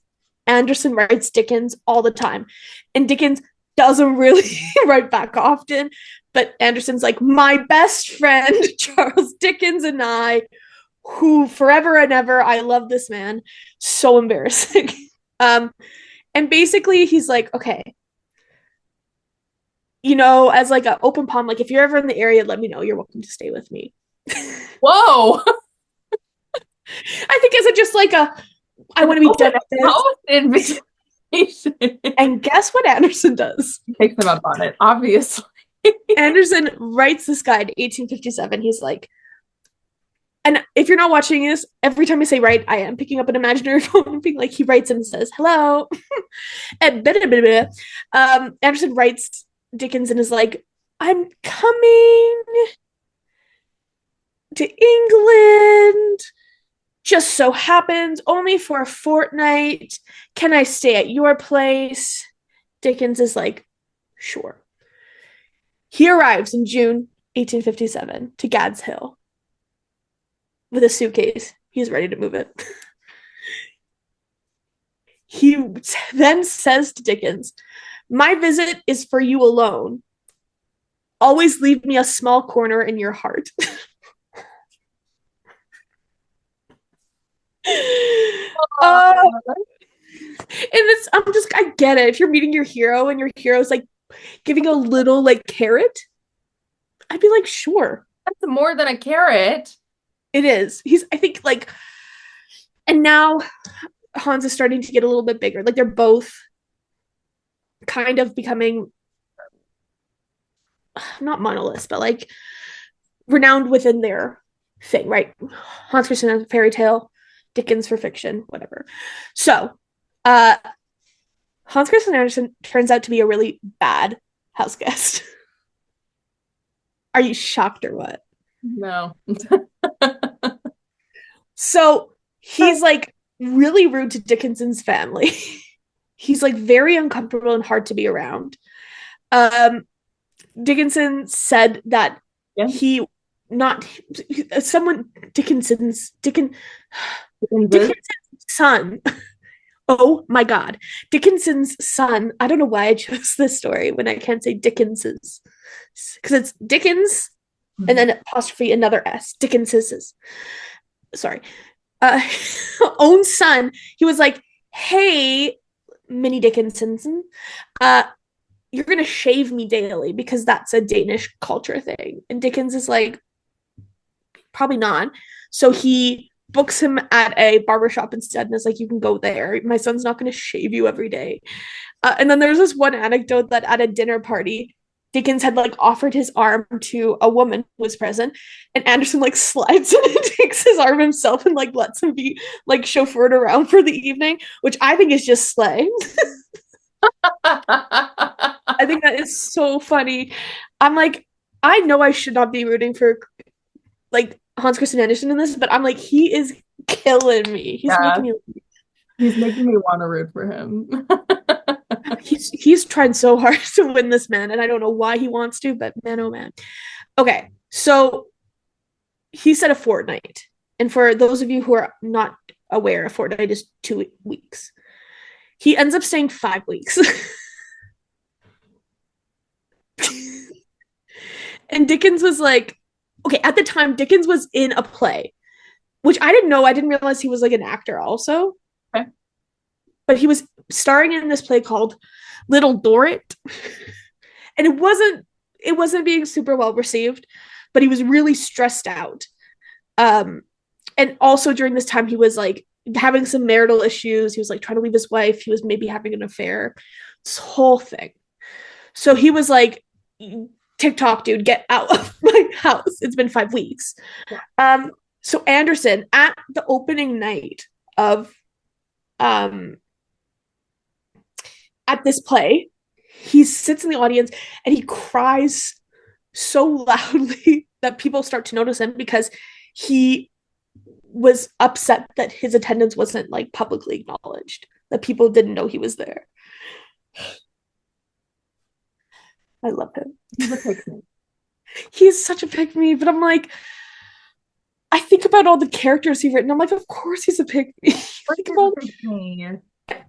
Anderson writes Dickens all the time. And Dickens doesn't really write back often. But Anderson's like, my best friend, Charles Dickens, and I, who forever and ever, I love this man. So embarrassing. And basically he's like, okay, as like an open palm, like if you're ever in the area, let me know. You're welcome to stay with me. Whoa. I think is it just like I want to be done at this. Invitation. And guess what Anderson does? He takes them up on it, obviously. Anderson writes this guy in 1857. He's like, and if you're not watching this, every time I say write, I am picking up an imaginary phone and being like, he writes and says, hello. And Anderson writes Dickens and is like, I'm coming to England. Just so happens, only for a fortnight. Can I stay at your place? Dickens is like, sure. He arrives in June 1857 to Gad's Hill with a suitcase. He's ready to move it. He then says to Dickens, my visit is for you alone. Always leave me a small corner in your heart. I get it. If you're meeting your hero and your hero's like giving a little like carrot, I'd be like, sure. That's more than a carrot. It is. I think like, and now Hans is starting to get a little bit bigger. Like they're both kind of becoming not monoliths, but like renowned within their thing, right? Hans Christian has a fairy tale, Dickens for fiction, whatever. So, Hans Christian Andersen turns out to be a really bad house guest. Are you shocked or what? No. So he's like really rude to Dickinson's family. He's like very uncomfortable and hard to be around. Dickinson said that Dickinson's son. Oh my God. Dickinson's son. I don't know why I chose this story when I can't say Dickens's. Because it's Dickens and then apostrophe another S. Dickens's. Sorry. Own son. He was like, hey, Minnie Dickinson, you're going to shave me daily because that's a Danish culture thing. And Dickens is like, probably not. So he books him at a barbershop instead and is like, you can go there. My son's not going to shave you every day. And then there's this one anecdote that at a dinner party, Dickens had like offered his arm to a woman who was present, and Anderson like slides in and takes his arm himself and like lets him be like chauffeured around for the evening, which I think is just slang. I think that is so funny. I'm like, I know I should not be rooting for like Hans Christian Andersen in this, but I'm like, he is killing me. He's Yeah. making me. He's making me want to root for him. He's tried so hard to win this, man, and I don't know why he wants to, but man, oh man. Okay, so he said a fortnight, and for those of you who are not aware, a fortnight is 2 weeks. He ends up staying 5 weeks. And Dickens was like, okay, at the time, Dickens was in a play, which I didn't know. I didn't realize he was like an actor also. Okay. But he was starring in this play called Little Dorrit. And it wasn't being super well received, but he was really stressed out. And also during this time, he was like having some marital issues. He was like trying to leave his wife. He was maybe having an affair. This whole thing. So he was like, TikTok, dude, get out of my house. It's been 5 weeks. Yeah. So Andersen, at the opening night of at this play, he sits in the audience and he cries so loudly that people start to notice him because he was upset that his attendance wasn't like publicly acknowledged, that people didn't know he was there. I love him. He's a pick-me. He's such a pick-me, but I'm like, I think about all the characters he's written. I'm like, of course he's a pick-me.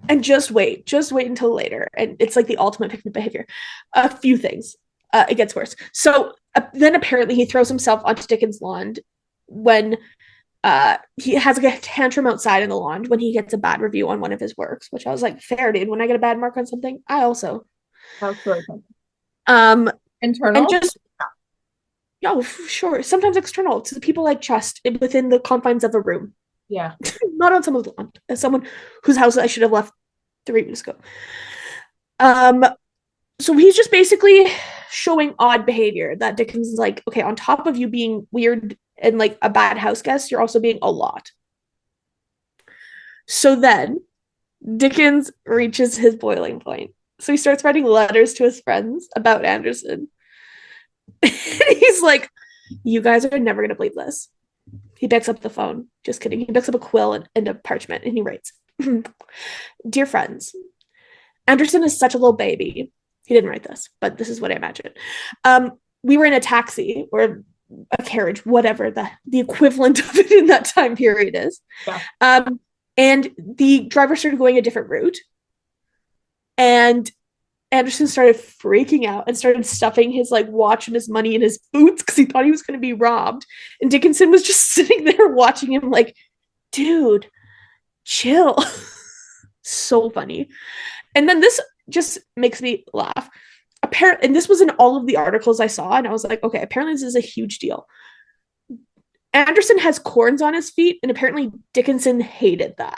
And just wait until later. And it's like the ultimate pick-me behavior. A few things. It gets worse. So then apparently he throws himself onto Dickens' lawn when he has like a tantrum outside in the lawn when he gets a bad review on one of his works, which I was like, fair, dude. When I get a bad mark on something, I also. Internal? And just yeah, sure. Sometimes external to the people I trust within the confines of a room. Yeah. Not on someone's lawn. As someone whose house I should have left 3 weeks ago. So he's just basically showing odd behavior that Dickens is like, okay, on top of you being weird and like a bad house guest, you're also being a lot. So then Dickens reaches his boiling point. So he starts writing letters to his friends about Andersen. He's like, you guys are never going to believe this. He picks up the phone. Just kidding. He picks up a quill and a parchment and he writes, Dear friends, Andersen is such a little baby. He didn't write this, but this is what I imagine. We were in a taxi or a carriage, whatever the equivalent of it in that time period is. Yeah. And the driver started going a different route. And Andersen started freaking out and started stuffing his like watch and his money in his boots because he thought he was going to be robbed. And Dickinson was just sitting there watching him like, dude, chill. So funny. And then this just makes me laugh. And this was in all of the articles I saw, and I was like, okay, apparently this is a huge deal. Andersen has corns on his feet, and apparently Dickinson hated that.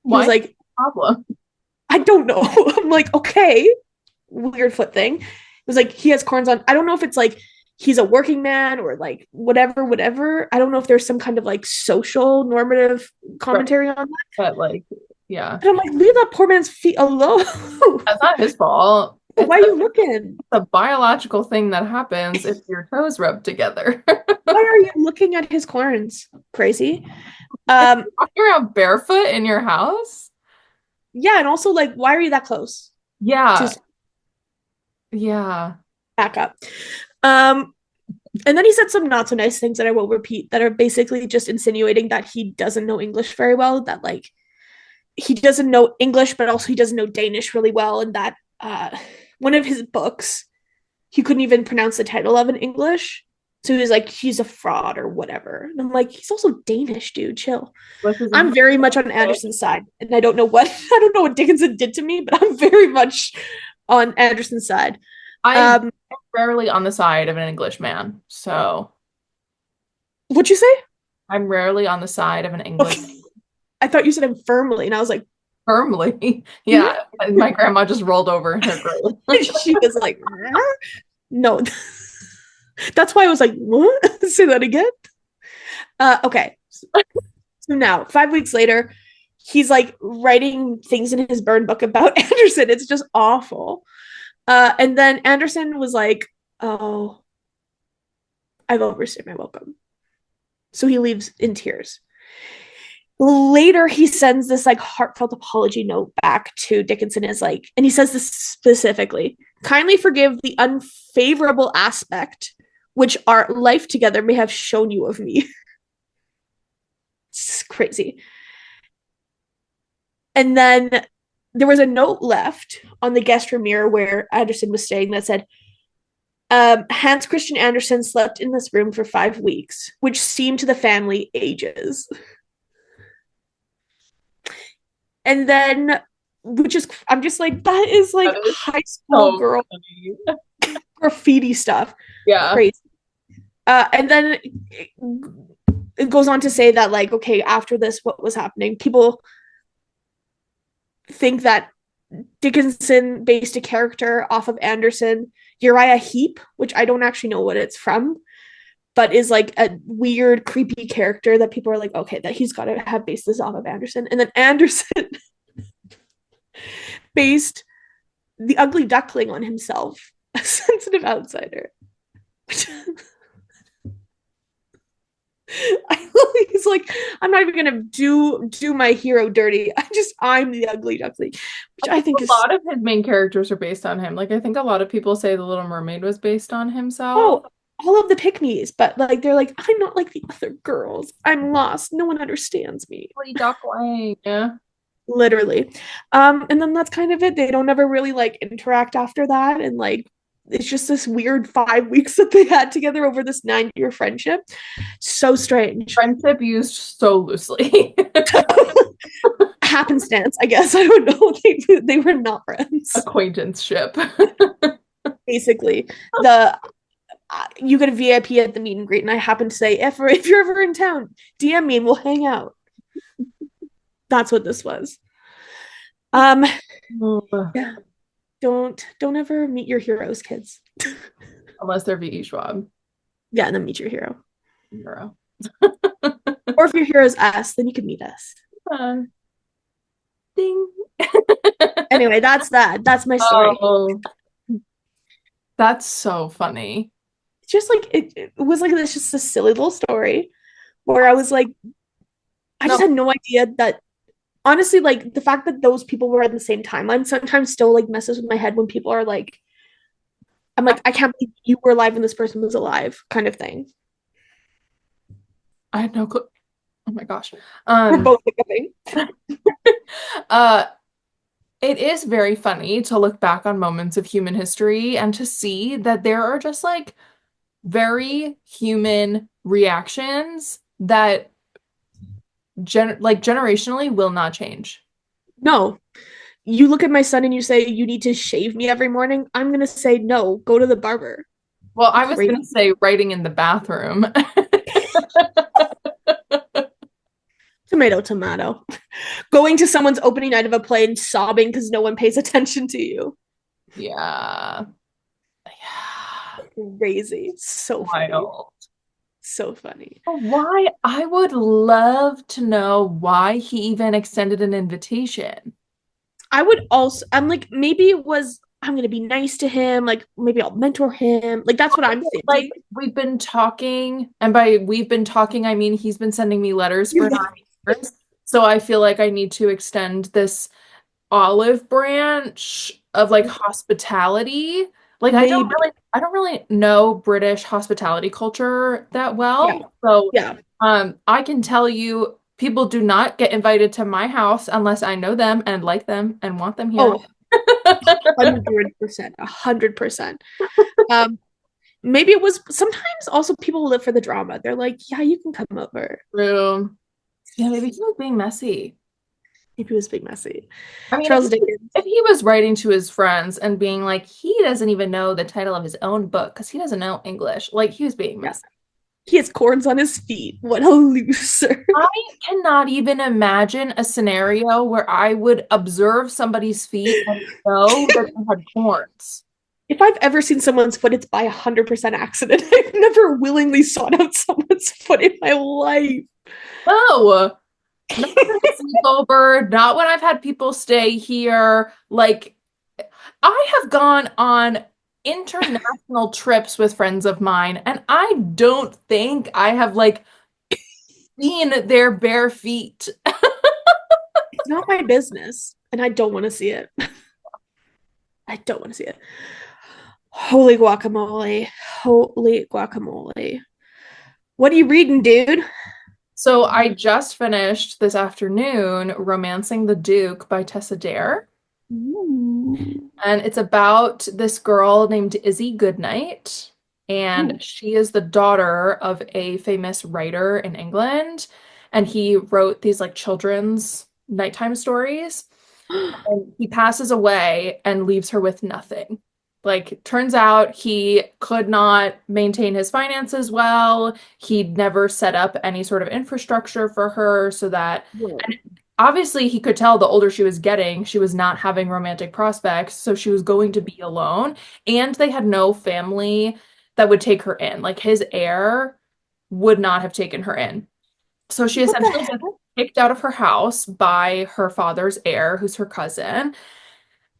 He was like, problem? I don't know. I'm like, okay, weird foot thing. It was like he has corns on. I don't know if it's like he's a working man or like whatever. I don't know if there's some kind of like social normative commentary on that. But like, yeah. And I'm like, leave that poor man's feet alone. That's not his fault. Why are you looking? It's a biological thing that happens if your toes rub together. Why are you looking at his corns? Crazy. Walking around barefoot in your house? Yeah, and also like, why are you that close? Yeah. Yeah. Back up. And then he said some not so nice things that I will repeat that are basically just insinuating that he doesn't know English very well, that like he doesn't know English, but also he doesn't know Danish really well, and that one of his books, he couldn't even pronounce the title of in English. So he was like, he's a fraud or whatever. And I'm like, he's also Danish, dude. Chill. I'm very much on Andersen's side. And I don't know what Dickinson did to me, but I'm very much on Andersen's side. I'm rarely on the side of an English man. So what'd you say? I'm rarely on the side of an English man. I thought you said I'm firmly, and I was like, firmly. Yeah. My grandma just rolled over in her grave. She was like, no. That's why I was like, what? Say that again? Okay. So now, 5 weeks later, he's like writing things in his burn book about Andersen. It's just awful. And then Andersen was like, oh, I've overstayed my welcome. So he leaves in tears. Later, he sends this like heartfelt apology note back to Dickinson, is like, and he says this specifically: kindly forgive the unfavorable aspect which our life together may have shown you of me. It's crazy. And then there was a note left on the guest room mirror where Anderson was staying that said, Hans Christian Andersen slept in this room for 5 weeks, which seemed to the family ages. And then, which is, I'm just like, that is like That is high school so girl funny. graffiti stuff. Yeah. Crazy. And then it goes on to say that, like, okay, after this, what was happening? People think that Dickinson based a character off of Anderson, Uriah Heep, which I don't actually know what it's from, but is like a weird, creepy character that people are like, okay, that he's got to have based this off of Anderson. And then Anderson based the ugly duckling on himself, a sensitive outsider. He's like, I'm not even gonna do my hero dirty. I'm the ugly duckling, which I think a is lot of his main characters are based on him. Like I think a lot of people say The Little Mermaid was based on himself. all of the pick-me's, but like they're like, I'm not like the other girls. I'm lost. No one understands me. Duckling. Yeah. Literally. And then that's kind of it. They don't ever really like interact after that. And like it's just this weird 5 weeks that they had together over this 9-year friendship. So strange. Friendship used so loosely. Happenstance, I guess. I don't know. They were not friends. Acquaintanceship. Basically, you get a VIP at the meet and greet, and I happen to say, if you're ever in town, DM me and we'll hang out. That's what this was. Yeah. Don't ever meet your heroes, kids. Unless they're V.E. Schwab. Yeah, and then meet your hero. Hero. Or if your hero's us, then you can meet us. Ding. Anyway, that's that. That's my story. Oh, that's so funny. It's just like it was like this just a silly little story where I was like, I just had no idea that, honestly, like the fact that those people were in the same timeline sometimes still like messes with my head when people are like, I'm like, I can't believe you were alive and this person was alive, kind of thing. I had no clue. Oh my gosh. We're both thinking. It is very funny to look back on moments of human history and to see that there are just like very human reactions that generationally will not change. No. You look at my son and you say, you need to shave me every morning. I'm going to say, no, go to the barber. Well, I was going to say writing in the bathroom. Tomato, tomato. Going to someone's opening night of a play and sobbing because no one pays attention to you. Yeah. Crazy. So funny. Wild. So funny. Why? I would love to know why he even extended an invitation. I would also, I'm like, maybe it was, I'm going to be nice to him. Like, maybe I'll mentor him. Like, that's what I'm thinking. Like, we've been talking, and by we've been talking, I mean he's been sending me letters for 9 years. So I feel like I need to extend this olive branch of like hospitality. Like, I don't really know British hospitality culture that well. So I can tell you, people do not get invited to my house unless I know them and like them and want them here. Oh, 100%. 100%. Maybe it was sometimes also people live for the drama. They're like, yeah, you can come over. True. Yeah, maybe he was being messy. Maybe he was being messy. I mean, Charles if he was writing to his friends and being like, he doesn't even know the title of his own book because he doesn't know English. Like, he was being messy. He has cords on his feet. What a loser. I cannot even imagine a scenario where I would observe somebody's feet and know that they had corns. If I've ever seen someone's foot, it's by 100% accident. I've never willingly sought out someone's foot in my life. No. Not when I sleep over, not when I've had people stay here. Like, I have gone on international trips with friends of mine, and I don't think I have like seen their bare feet. It's not my business, and I don't want to see it. I don't want to see it. Holy guacamole. Holy guacamole. What are you reading, dude? So I just finished this afternoon Romancing the Duke by Tessa Dare. Ooh. And it's about this girl named Izzy Goodnight. And Ooh. she is the daughter of a famous writer in England. And he wrote these like children's nighttime stories. And he passes away and leaves her with nothing. Like, turns out he could not maintain his finances well. He'd never set up any sort of infrastructure for her so that, Whoa. and obviously he could tell the older she was getting, she was not having romantic prospects, so she was going to be alone. And they had no family that would take her in. Like, his heir would not have taken her in. So she What the essentially heck? gets kicked out of her house by her father's heir, who's her cousin.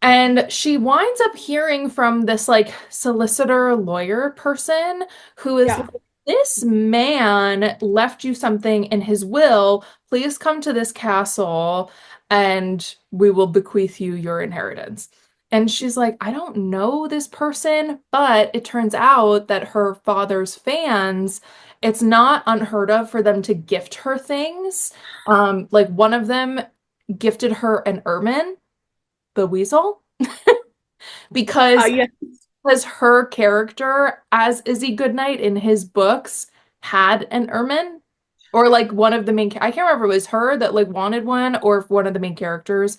And she winds up hearing from this like solicitor lawyer person who is like, Yeah. this man left you something in his will. Please come to this castle and we will bequeath you your inheritance. And she's like, I don't know this person, but it turns out that her father's fans, it's not unheard of for them to gift her things. Like one of them gifted her an ermine, the weasel, because Yeah. her character as Izzy Goodnight in his books had an ermine, or like one of the main, I can't remember if it was her that like wanted one or if one of the main characters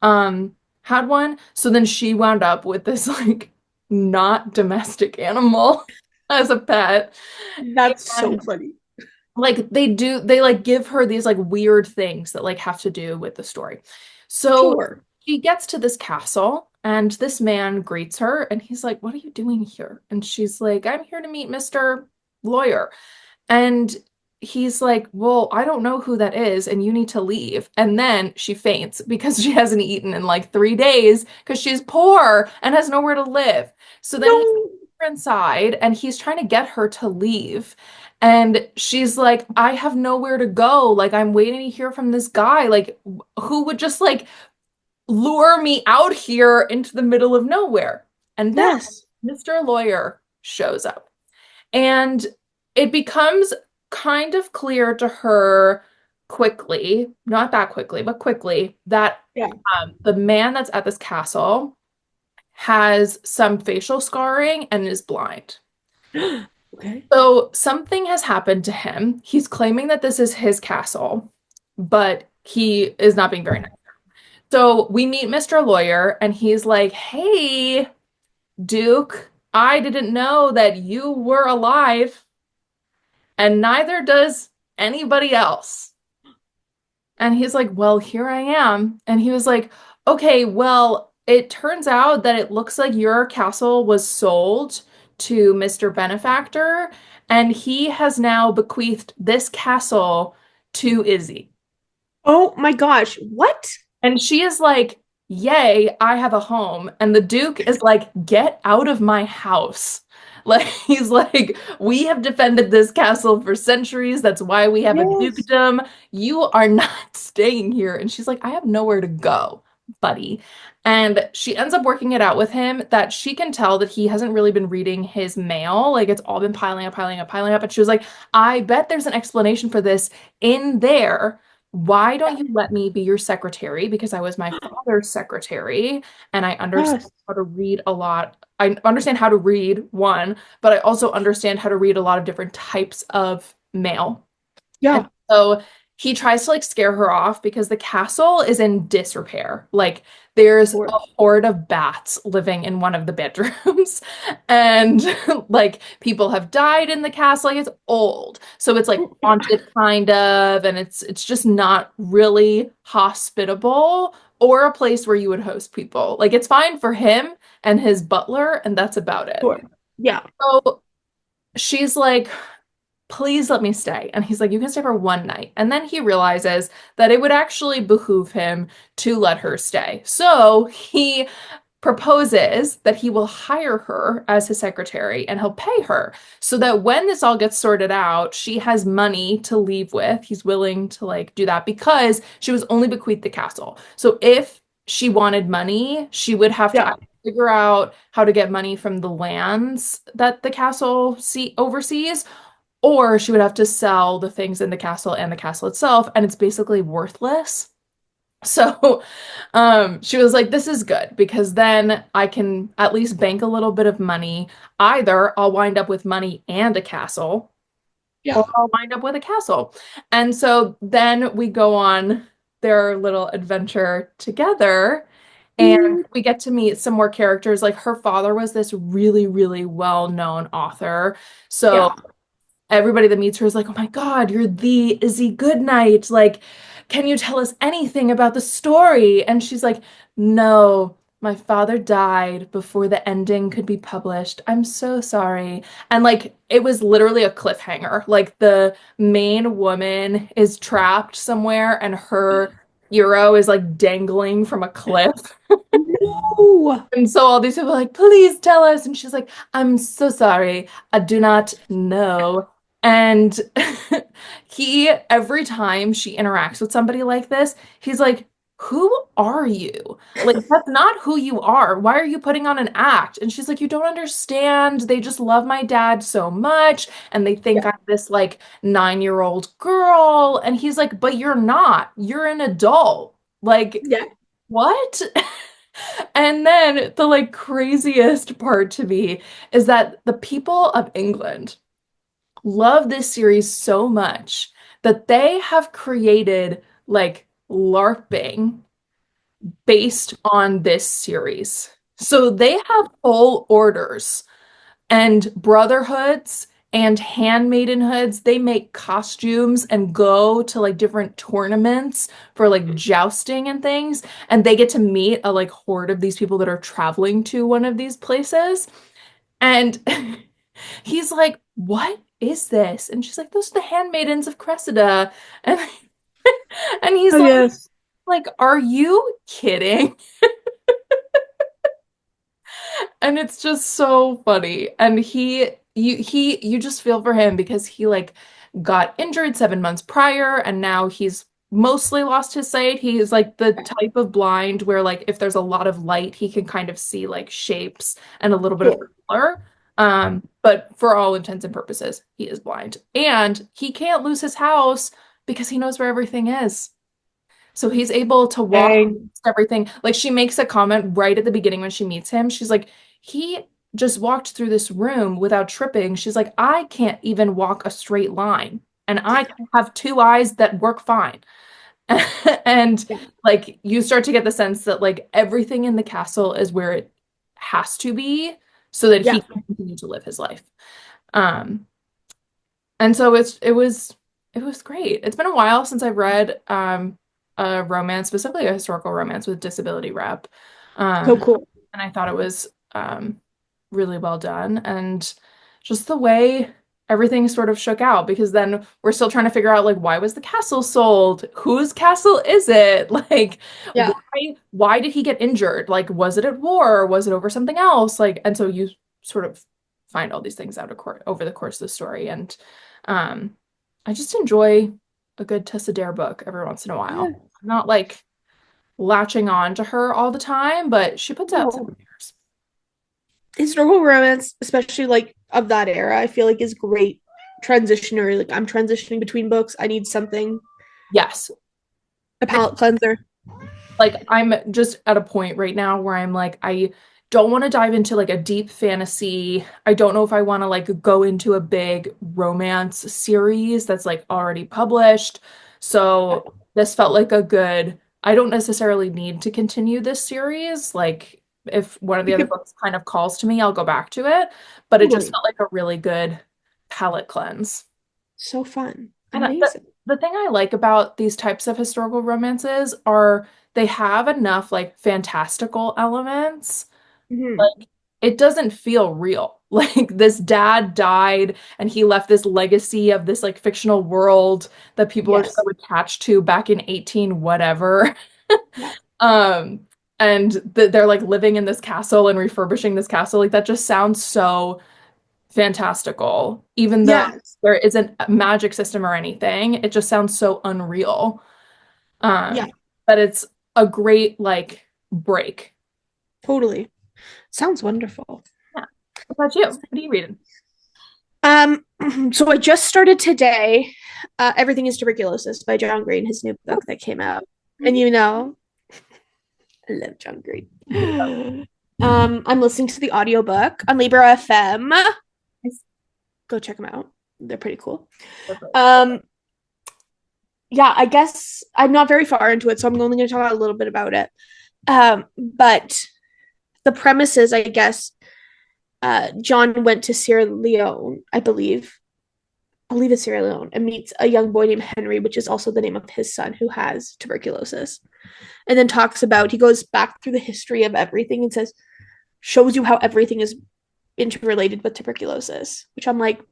had one. So then she wound up with this like not domestic animal as a pet. That's so And funny. like they like give her these like weird things that like have to do with the story. So Sure. she gets to this castle and this man greets her and he's like, "What are you doing here?" And she's like, "I'm here to meet Mr. Lawyer." And he's like, "Well, I don't know who that is and you need to leave." And then she faints because she hasn't eaten in like 3 days because she's poor and has nowhere to live. So then he No. takes her inside and he's trying to get her to leave. And she's like, I have nowhere to go. Like, I'm waiting to hear from this guy. Like, who would just like lure me out here into the middle of nowhere? And then Yes. Mr. Lawyer shows up. And it becomes kind of clear to her quickly, not that quickly, but quickly, that Yeah. the man that's at this castle has some facial scarring and is blind. Okay. So something has happened to him. He's claiming that this is his castle, but he is not being very nice. So we meet Mr. Lawyer, and he's like, "Hey, Duke, I didn't know that you were alive, and neither does anybody else." And he's like, "Well, here I am." And he was like, "Okay, well, it turns out that it looks like your castle was sold to Mr. Benefactor, and he has now bequeathed this castle to Izzy." Oh my gosh. What? And she is like, "Yay, I have a home." And the Duke is like, "Get out of my house." Like, he's like, "We have defended this castle for centuries. That's why we have a Yes. dukedom. You are not staying here." And she's like, "I have nowhere to go, buddy." And she ends up working it out with him that she can tell that he hasn't really been reading his mail. Like, it's all been piling up, piling up, piling up. And she was like, "I bet there's an explanation for this in there. Why don't you let me be your secretary? Because I was my father's secretary and I understand Yes. how to read a lot. I understand how to read, one, but I also understand how to read a lot of different types of mail." And Yeah. so he tries to like scare her off because the castle is in disrepair. Like, there's a Sure. horde of bats living in one of the bedrooms, and like people have died in the castle. Like, it's old. So it's like Oh, haunted kind of, and it's just not really hospitable or a place where you would host people. Like, it's fine for him and his butler, and that's about it. sure. Yeah. So she's like, "Please let me stay." And he's like, "You can stay for one night." And then he realizes that it would actually behoove him to let her stay. So he proposes that he will hire her as his secretary and he'll pay her so that when this all gets sorted out, she has money to leave with. He's willing to like do that because she was only bequeathed the castle. So if she wanted money, she would have to Yeah. figure out how to get money from the lands that the castle oversees, or she would have to sell the things in the castle and the castle itself, and it's basically worthless. So, she was like, this is good because then I can at least bank a little bit of money. Either I'll wind up with money and a castle, Yeah. or I'll wind up with a castle. And so then we go on their little adventure together and Mm, we get to meet some more characters. Like her father was this really, really well-known author. So yeah. everybody that meets her is like, oh my God, you're the Izzy Goodnight. Like, can you tell us anything about the story? And she's like, no, my father died before the ending could be published. I'm so sorry. And like, it was literally a cliffhanger. Like, the main woman is trapped somewhere and her hero is like dangling from a cliff. No. And so all these people are like, please tell us. And she's like, I'm so sorry. I do not know. And every time she interacts with somebody like this, he's like, who are you? Like, that's not who you are. Why are you putting on an act? And she's like, you don't understand. They just love my dad so much. And they think Yeah. I'm this like 9-year-old girl. And he's like, but you're not. You're an adult. Like, Yeah. what? And then the like craziest part to me is that the people of England love this series so much that they have created like LARPing based on this series. So they have whole orders and brotherhoods and handmaidenhoods. They make costumes and go to like different tournaments for like jousting and things. And they get to meet a like horde of these people that are traveling to one of these places. And he's like, what is this? And she's like, those are the handmaidens of Cressida. And and he's Oh, yes. like, are you kidding? And it's just so funny. And you just feel for him because he like got injured 7 months prior and now he's mostly lost his sight. He is like the type of blind where like if there's a lot of light, he can kind of see like shapes and a little bit of Cool. color. But for all intents and purposes, he is blind. And he can't lose his house because he knows where everything is. So he's able to walk Dang. everything. Like she makes a comment right at the beginning when she meets him. She's like, he just walked through this room without tripping. She's like, I can't even walk a straight line. And I have two eyes that work fine. And Yeah. like you start to get the sense that like everything in the castle is where it has to be so that Yeah. he can continue to live his life. Um, and so it was great. It's been a while since I've read a romance, specifically a historical romance with disability rep. So Um, cool. and I thought it was really well done and just the way everything sort of shook out because then we're still trying to figure out like why was the castle sold? Whose castle is it? Like Yeah. why did he get injured? Like was it at war? Was it over something else? Like and so you sort of find all these things out of over the course of the story and um I just enjoy a good Tessa Dare book every once in a while. Yeah. I'm not like latching on to her all the time, but she puts out some No. years. Historical romance, especially like of that era, I feel like is great transitionary. Like I'm transitioning between books. I need something, Yes. a palate cleanser. Like I'm just at a point right now where I'm like, I don't want to dive into like a deep fantasy. I don't know if I want to like go into a big romance series that's like already published. So this felt like a good, I don't necessarily need to continue this series. Like if one of the You other could books kind of calls to me, I'll go back to it. But it just totally. felt like a really good palate cleanse. So fun. And Amazing. the thing I like about these types of historical romances are they have enough like fantastical elements. Mhm. Like it doesn't feel real. Like this dad died and he left this legacy of this like fictional world that people are so Yes. attached to back in 18 whatever. Yeah. Um, and they're like living in this castle and refurbishing this castle. Like that just sounds so fantastical, even though Yes. there isn't a magic system or anything. It just sounds so unreal. Yeah, But it's a great like break. totally. Sounds wonderful. Yeah. What about you? What are you reading? Um, so I just started today, Everything is Tuberculosis by John Green, his new book that came out. And you know, I love John Green. I'm listening to the audiobook on Libra FM. Go check them out. They're pretty cool. Yeah, I guess I'm not very far into it, so I'm only going to talk a little bit about it. But the premise is, I guess, John went to Sierra Leone, I believe it's Sierra Leone, and meets a young boy named Henry, which is also the name of his son who has tuberculosis. And then he goes back through the history of everything and shows you how everything is interrelated with tuberculosis, which I'm like,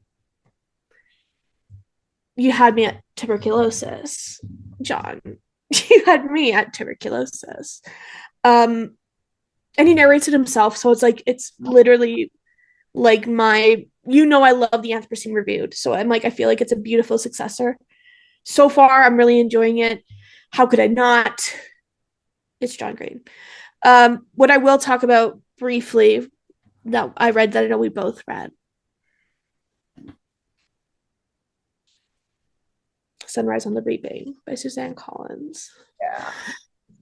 you had me at tuberculosis, John. You had me at tuberculosis. And he narrates it himself, so it's literally like I love the Anthropocene Reviewed, so I feel like it's a beautiful successor. So far, I'm really enjoying it. How could I not? It's John Green. What I will talk about briefly that I read that I know we both read. Sunrise on the Reaping by Suzanne Collins. Yeah.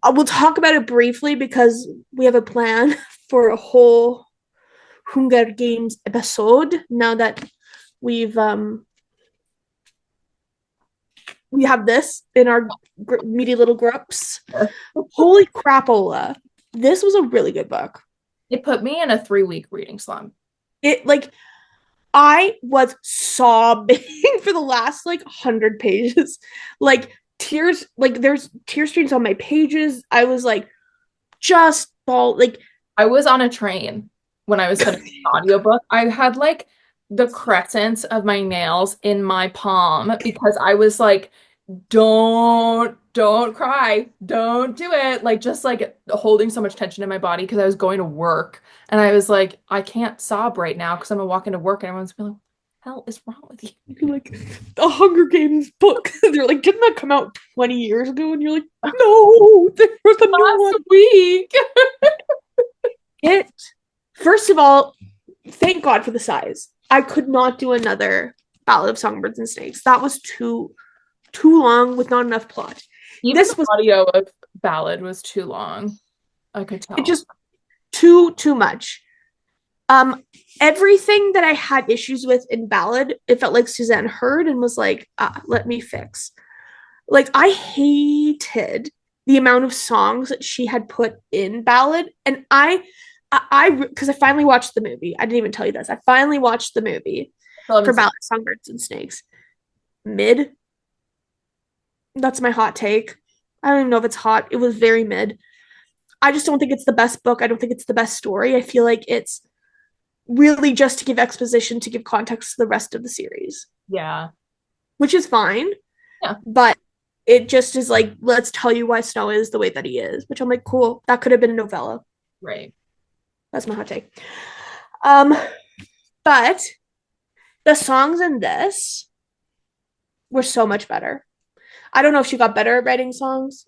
I will talk about it briefly because we have a plan for a whole Hunger Games episode now that we have this in our meaty little groups. Holy crapola. This was a really good book. It put me in a 3-week reading slump. I was sobbing for the last 100 pages. Tears, there's tear streams on my pages. I was just ball I was on a train when I was finishing the audiobook. I had the crescents of my nails in my palm because I was like, don't cry, don't do it, just holding so much tension in my body because I was going to work and I was like, I can't sob right now because I'm gonna walk into work and everyone's gonna be like, hell is wrong with you? The Hunger Games book. They're like, didn't that come out 20 years ago? And you're like, no, there was a new Last week. First of all, thank God for the size. I could not do another Ballad of Songbirds and Snakes. That was too long with not enough plot. Even the audio of Ballad was too long. I could tell. It just too much. Everything that I had issues with in Ballad, it felt like Suzanne heard and was like, let me fix. I hated the amount of songs that she had put in Ballad, and I because I finally watched the movie. I didn't even tell you this. I finally watched the movie for Ballad of Songbirds and Snakes. Mid. That's my hot take. I don't even know if it's hot. It was very mid. I just don't think it's the best book. I don't think it's the best story. I feel like it's really just to give exposition, to give context to the rest of the series. Yeah. Which is fine. Yeah. But it just is let's tell you why Snow is the way that he is, which I'm like, cool. That could have been a novella. Right. That's my hot take. But the songs in this were so much better. I don't know if she got better at writing songs,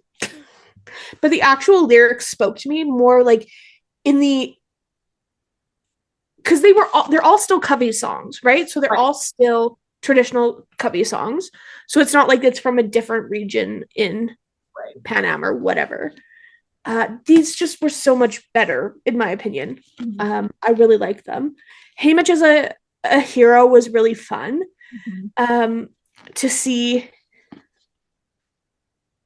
but the actual lyrics spoke to me more because they're all still Covey songs, right? So they're all still traditional Covey songs. So it's not like it's from a different region in Pan Am or whatever. These just were so much better, in my opinion. Mm-hmm. I really like them. Haymitch as a hero was really fun. Mm-hmm. To see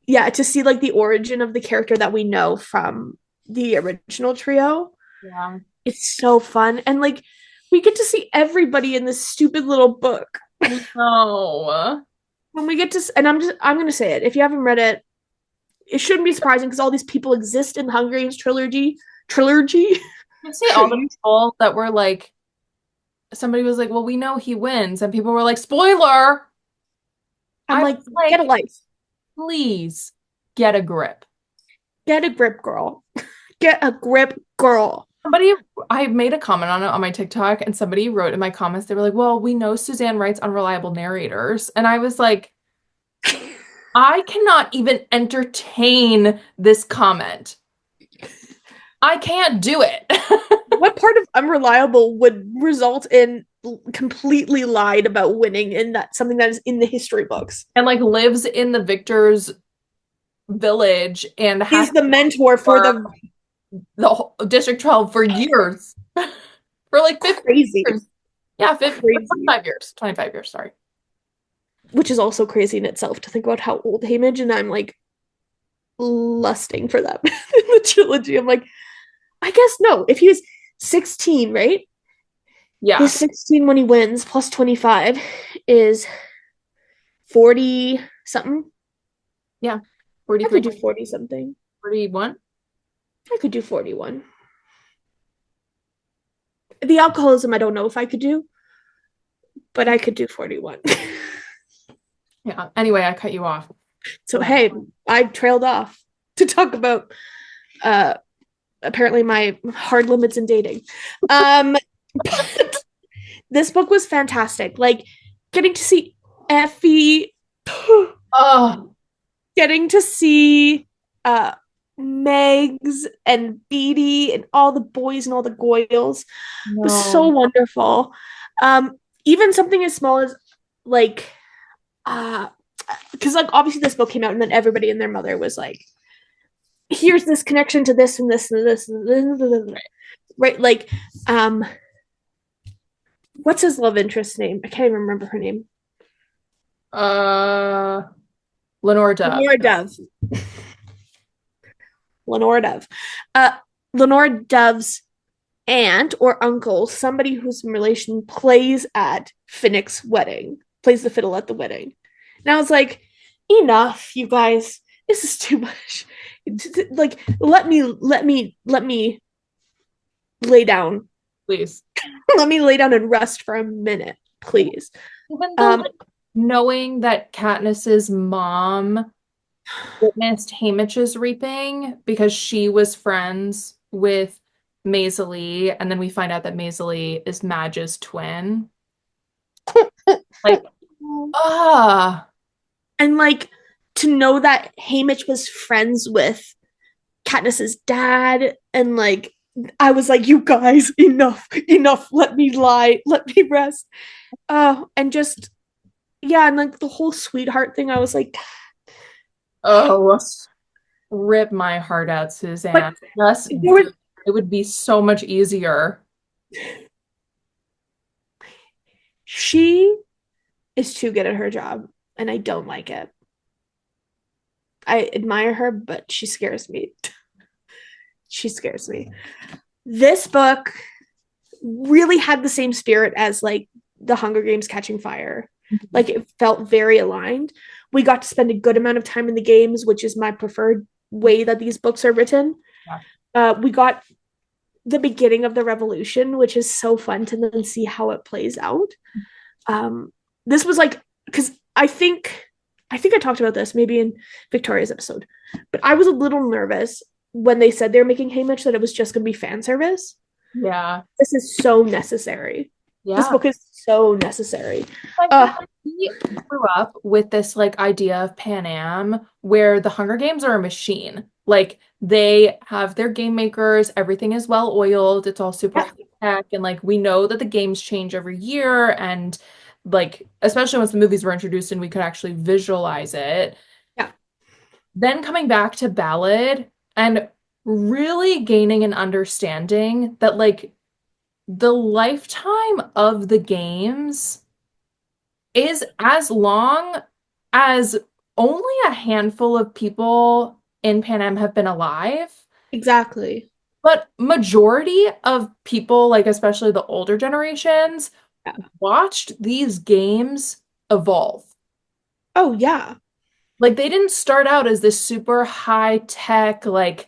the origin of the character that we know from the original trio. Yeah. It's so fun. And we get to see everybody in this stupid little book. No. When we get to, and I'm going to say it. If you haven't read it, it shouldn't be surprising because all these people exist in the Hunger Games trilogy. You see all the people that were somebody was like, well, we know he wins. And people were like, spoiler. I'm like, get a life. Please get a grip. Get a grip, girl. Get a grip, girl. I made a comment on it on my TikTok, and somebody wrote in my comments, they were like, well, we know Suzanne writes unreliable narrators. And I was like, I cannot even entertain this comment. I can't do it. What part of unreliable would result in completely lied about winning in that something that is in the history books? And like lives in the victor's village and He's the mentor for the whole District 12 for years. For like 50 crazy. years. Yeah, 50, Crazy. 25 years. 25 years, sorry. Which is also crazy in itself to think about how old Haymitch, and I'm like lusting for that in the trilogy. I'm like, I guess no. If he was 16, right? Yeah. He's 16 when he wins, plus 25 is 40 something. Yeah. I 43. could do 40 something. 41? I could do 41. The alcoholism, I don't know if I could do, but I could do 41. Yeah. Anyway, I cut you off. So, hey, I trailed off to talk about apparently my hard limits in dating. But this book was fantastic. Like, getting to see Effie, Oh, getting to see Megs and Beatty and all the boys and all the Goyles was so wonderful. Even something as small as like because like obviously this book came out and then everybody and their mother was like, here's this connection to this and this and this and this. Right, like what's his love interest name? I can't even remember her name. Lenore Dove. Lenore Dove. Lenore Dove. Lenore Dove's aunt or uncle, somebody who's in relation, plays at Finnick's wedding, plays the fiddle at the wedding. And I was like, enough, you guys. This is too much. Like, let me lay down. Please. Let me lay down and rest for a minute, please. Even though like, knowing that Katniss's mom witnessed Haymitch's reaping because she was friends with Maisie, and then we find out that Maisie is Madge's twin. Like, and like to know that Haymitch was friends with Katniss's dad, and like I was like, you guys, enough, let me lie, let me rest. And just yeah, and like the whole sweetheart thing, I was like, oh, rip my heart out, Suzanne. Just it would be so much easier. She is too good at her job, and I don't like it. I admire her, but she scares me. She scares me. This book really had the same spirit as like the Hunger Games Catching Fire. Mm-hmm. Like it felt very aligned. We got to spend a good amount of time in the games, which is my preferred way that these books are written. Yeah. We got the beginning of the revolution, which is so fun to then see how it plays out. This was like, because I think I talked about this maybe in Victoria's episode, but I was a little nervous when they said they were making Haymitch that it was just going to be fan service. Yeah. This is so necessary. Yeah. This book is so necessary. Like, we grew up with this like idea of Pan Am where the Hunger Games are a machine. Like they have their game makers, everything is well oiled, it's all super high tech, and like we know that the games change every year, and like especially once the movies were introduced and we could actually visualize it. Yeah. Then coming back to Ballad and really gaining an understanding that like the lifetime of the games is as long as only a handful of people in Pan Am have been alive. Exactly. But majority of people, like especially the older generations, watched these games evolve. Oh, yeah. Like they didn't start out as this super high tech like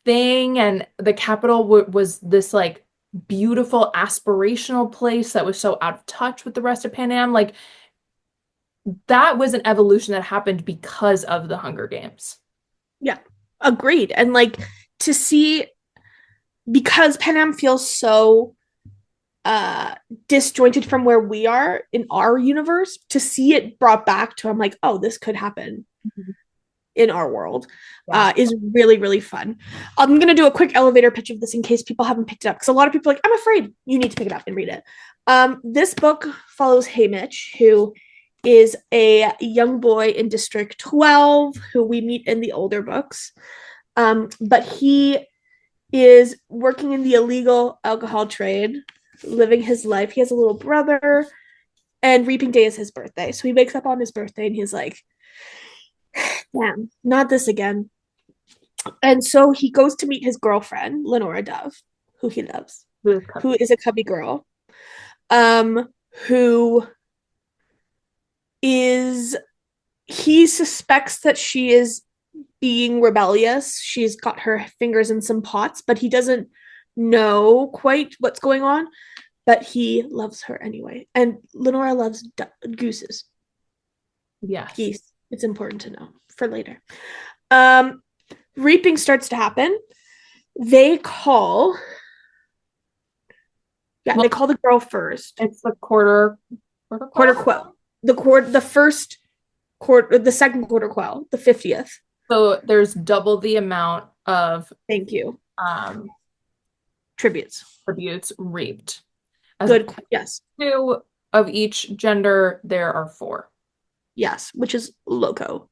thing, and the Capitol was this like beautiful aspirational place that was so out of touch with the rest of Pan Am. Like that was an evolution that happened because of the Hunger Games. Yeah, agreed. And like to see, because Pan Am feels so disjointed from where we are in our universe, to see it brought back to, I'm like, oh, this could happen in our world, is really, really fun. I'm gonna do a quick elevator pitch of this in case people haven't picked it up, because a lot of people are like, I'm afraid. You need to pick it up and read it. This book follows Haymitch, who is a young boy in District 12 who we meet in the older books. But he is working in the illegal alcohol trade, living his life. He has a little brother, and reaping day is his birthday. So he wakes up on his birthday and he's like, damn, not this again. And so he goes to meet his girlfriend, Lenora Dove, who he loves, who is a cubby girl, who is, he suspects that she is being rebellious. She's got her fingers in some pots, but he doesn't know quite what's going on. But he loves her anyway. And Lenora loves gooses. Yes. Geese. It's important to know for later. Reaping starts to happen. They call the girl first. It's the quarter quell. The first quarter, the second quarter quell, the 50th. So there's double the amount of thank you tributes reaped. Good. Yes. 2 of each gender, there are 4. Yes, which is loco.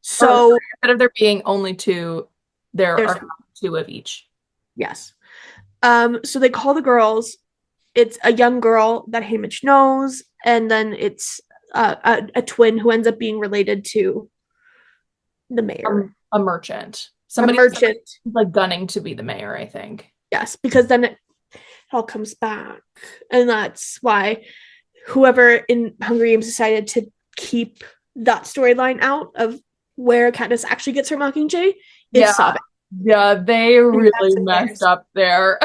So instead of there being only 2, there are 2 of each. Yes. So they call the girls. It's a young girl that Haymitch knows, and then it's a twin who ends up being related to the mayor. A merchant. Somebody like gunning to be the mayor, I think. Yes, because then it all comes back. And that's why whoever in Hunger Games decided to keep that storyline out of where Katniss actually gets her Mockingjay is sobbing. Yeah, they really messed up there.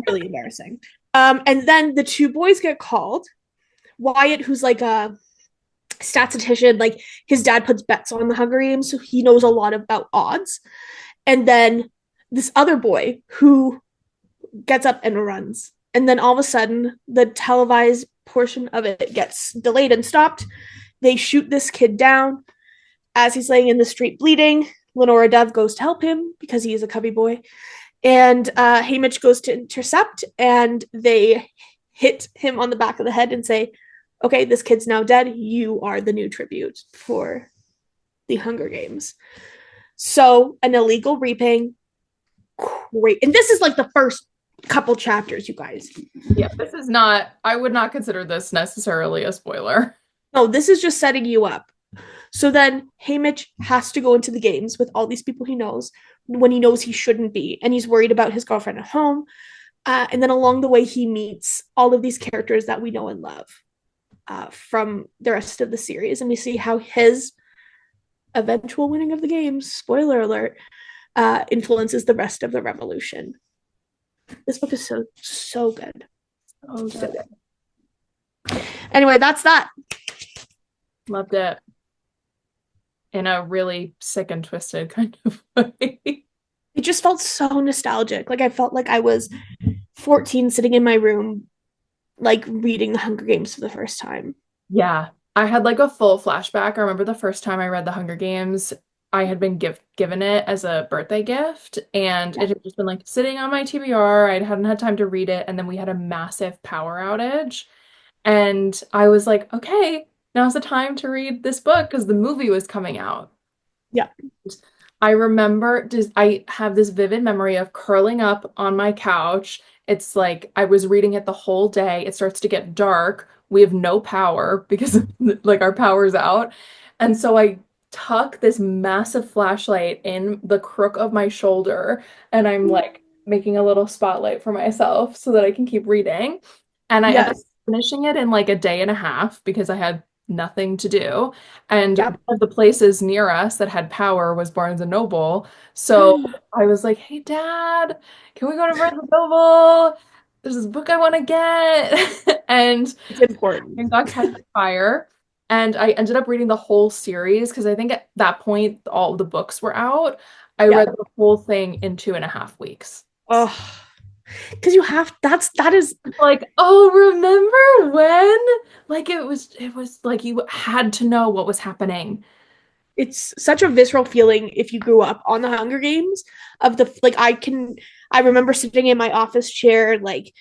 Really embarrassing. And then the 2 boys get called. Wyatt, who's like a statistician, like his dad puts bets on the Hunger Games, so he knows a lot about odds. And then this other boy who gets up and runs. And then all of a sudden, the televised portion of it gets delayed and stopped. They shoot this kid down as he's laying in the street bleeding. Lenora Dove goes to help him because he is a cubby boy. And Haymitch goes to intercept, and they hit him on the back of the head and say, okay, this kid's now dead. You are the new tribute for the Hunger Games. So an illegal reaping. Great. And this is like the first couple chapters, you guys. Yeah, this is not, I would not consider this necessarily a spoiler. No, this is just setting you up. So then Haymitch has to go into the games with all these people he knows when he knows he shouldn't be, and he's worried about his girlfriend at home. And then along the way, he meets all of these characters that we know and love from the rest of the series, and we see how his eventual winning of the games, spoiler alert, influences the rest of the revolution. This book is so good. Oh, so good. Anyway, that's that. Loved it. In a really sick and twisted kind of way. It just felt so nostalgic. Like I felt like I was 14 sitting in my room, like reading The Hunger Games for the first time. Yeah. I had like a full flashback. I remember the first time I read The Hunger Games, I had been given it as a birthday gift, and it had just been like sitting on my TBR. I hadn't had time to read it, and then we had a massive power outage. And I was like, okay, now's the time to read this book because the movie was coming out. Yeah. I remember, I have this vivid memory of curling up on my couch. It's like I was reading it the whole day. It starts to get dark. We have no power because like our power's out. And so I tuck this massive flashlight in the crook of my shoulder, and I'm like making a little spotlight for myself so that I can keep reading. And I ended up finishing it in like a day and a half because I had nothing to do. And one of the places near us that had power was Barnes and Noble. So I was like, hey, Dad, can we go to Barnes and Noble? There's this book I want to get. And it's important. And got Catch Fire. And I ended up reading the whole series because I think at that point all the books were out. I Yeah. read the whole thing in 2.5 weeks. Oh, because that is Like, oh, remember when? Like it was like you had to know what was happening. it's such a visceral feeling if you grew up on the Hunger Games of the like I remember sitting in my office chair like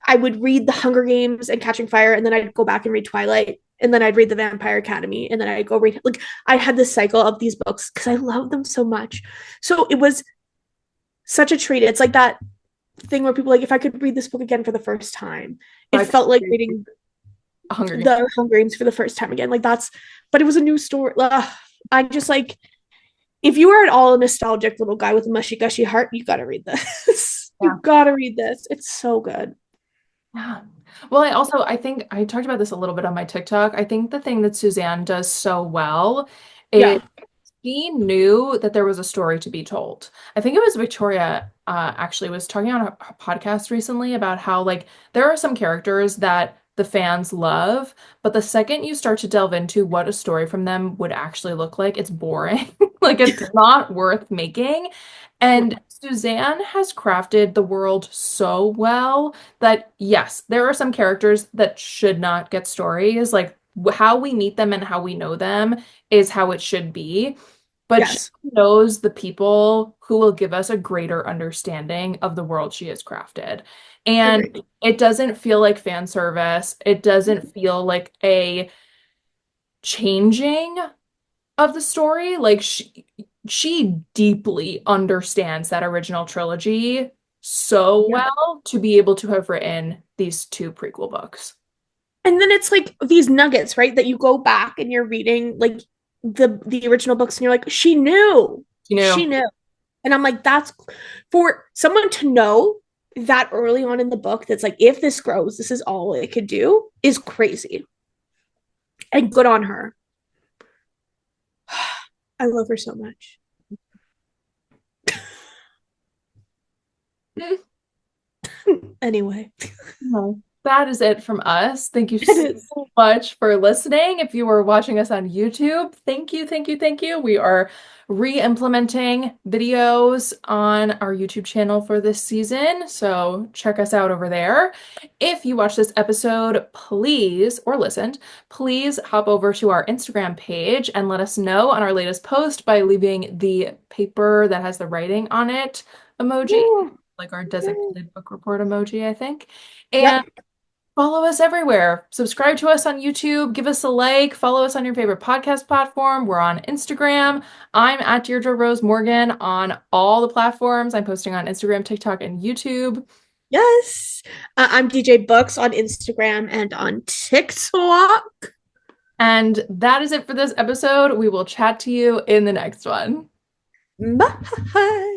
I would read the Hunger Games and Catching Fire and then I'd go back and read Twilight and then I'd read the Vampire Academy and then I'd go read like I had this cycle of these books because I love them so much. So it was such a treat. It's like that thing where people like if I could read this book again for the first time, it Like felt like reading Hunger Games. the Hunger Games for the first time again. Like that's but it was a new story. I just like if you are at all a nostalgic little guy with a mushy gushy heart, you gotta read this. Yeah. You gotta read this. It's so good. Yeah. Well, I think I talked about this a little bit on my TikTok. I think the thing that Suzanne does so well is Yeah. she knew that there was a story to be told. I think it was Victoria actually was talking on a podcast recently about how like there are some characters that the fans love, but the second you start to delve into what a story from them would actually look like, it's boring. Like it's not worth making. And Suzanne has crafted the world so well that yes, there are some characters that should not get stories. Like how we meet them and how we know them is how it should be. But she Yes. knows the people who will give us a greater understanding of the world she has crafted. And Agreed. it doesn't feel like fan service. It doesn't feel like a changing of the story. Like she deeply understands that original trilogy so Yeah. well to be able to have written these two prequel books. And then it's like these nuggets, right? That you go back and you're reading like the original books and you're like, she knew. You She know, knew. And I'm like, that's for someone to know that early on in the book that's like, if this grows, this is all it could do is crazy. And good on her. I love her so much. Anyway, no, that is it from us. Thank you it so is. much for listening. If you were watching us on YouTube, thank you, thank you, thank you. We are re-implementing videos on our YouTube channel for this season, so check us out over there. If you watched this episode, please, or listened, please hop over to our Instagram page and let us know on our latest post by leaving the paper that has the writing on it emoji, Yeah. like our designated book report emoji, I think. Yep. And follow us everywhere. Subscribe to us on YouTube. Give us a like. Follow us on your favorite podcast platform. We're on Instagram. I'm at Deirdre Rose Morgan on all the platforms. I'm posting on Instagram, TikTok, and YouTube. Yes. I'm DJ Books on Instagram and on TikTok. And that is it for this episode. We will chat to you in the next one. Bye.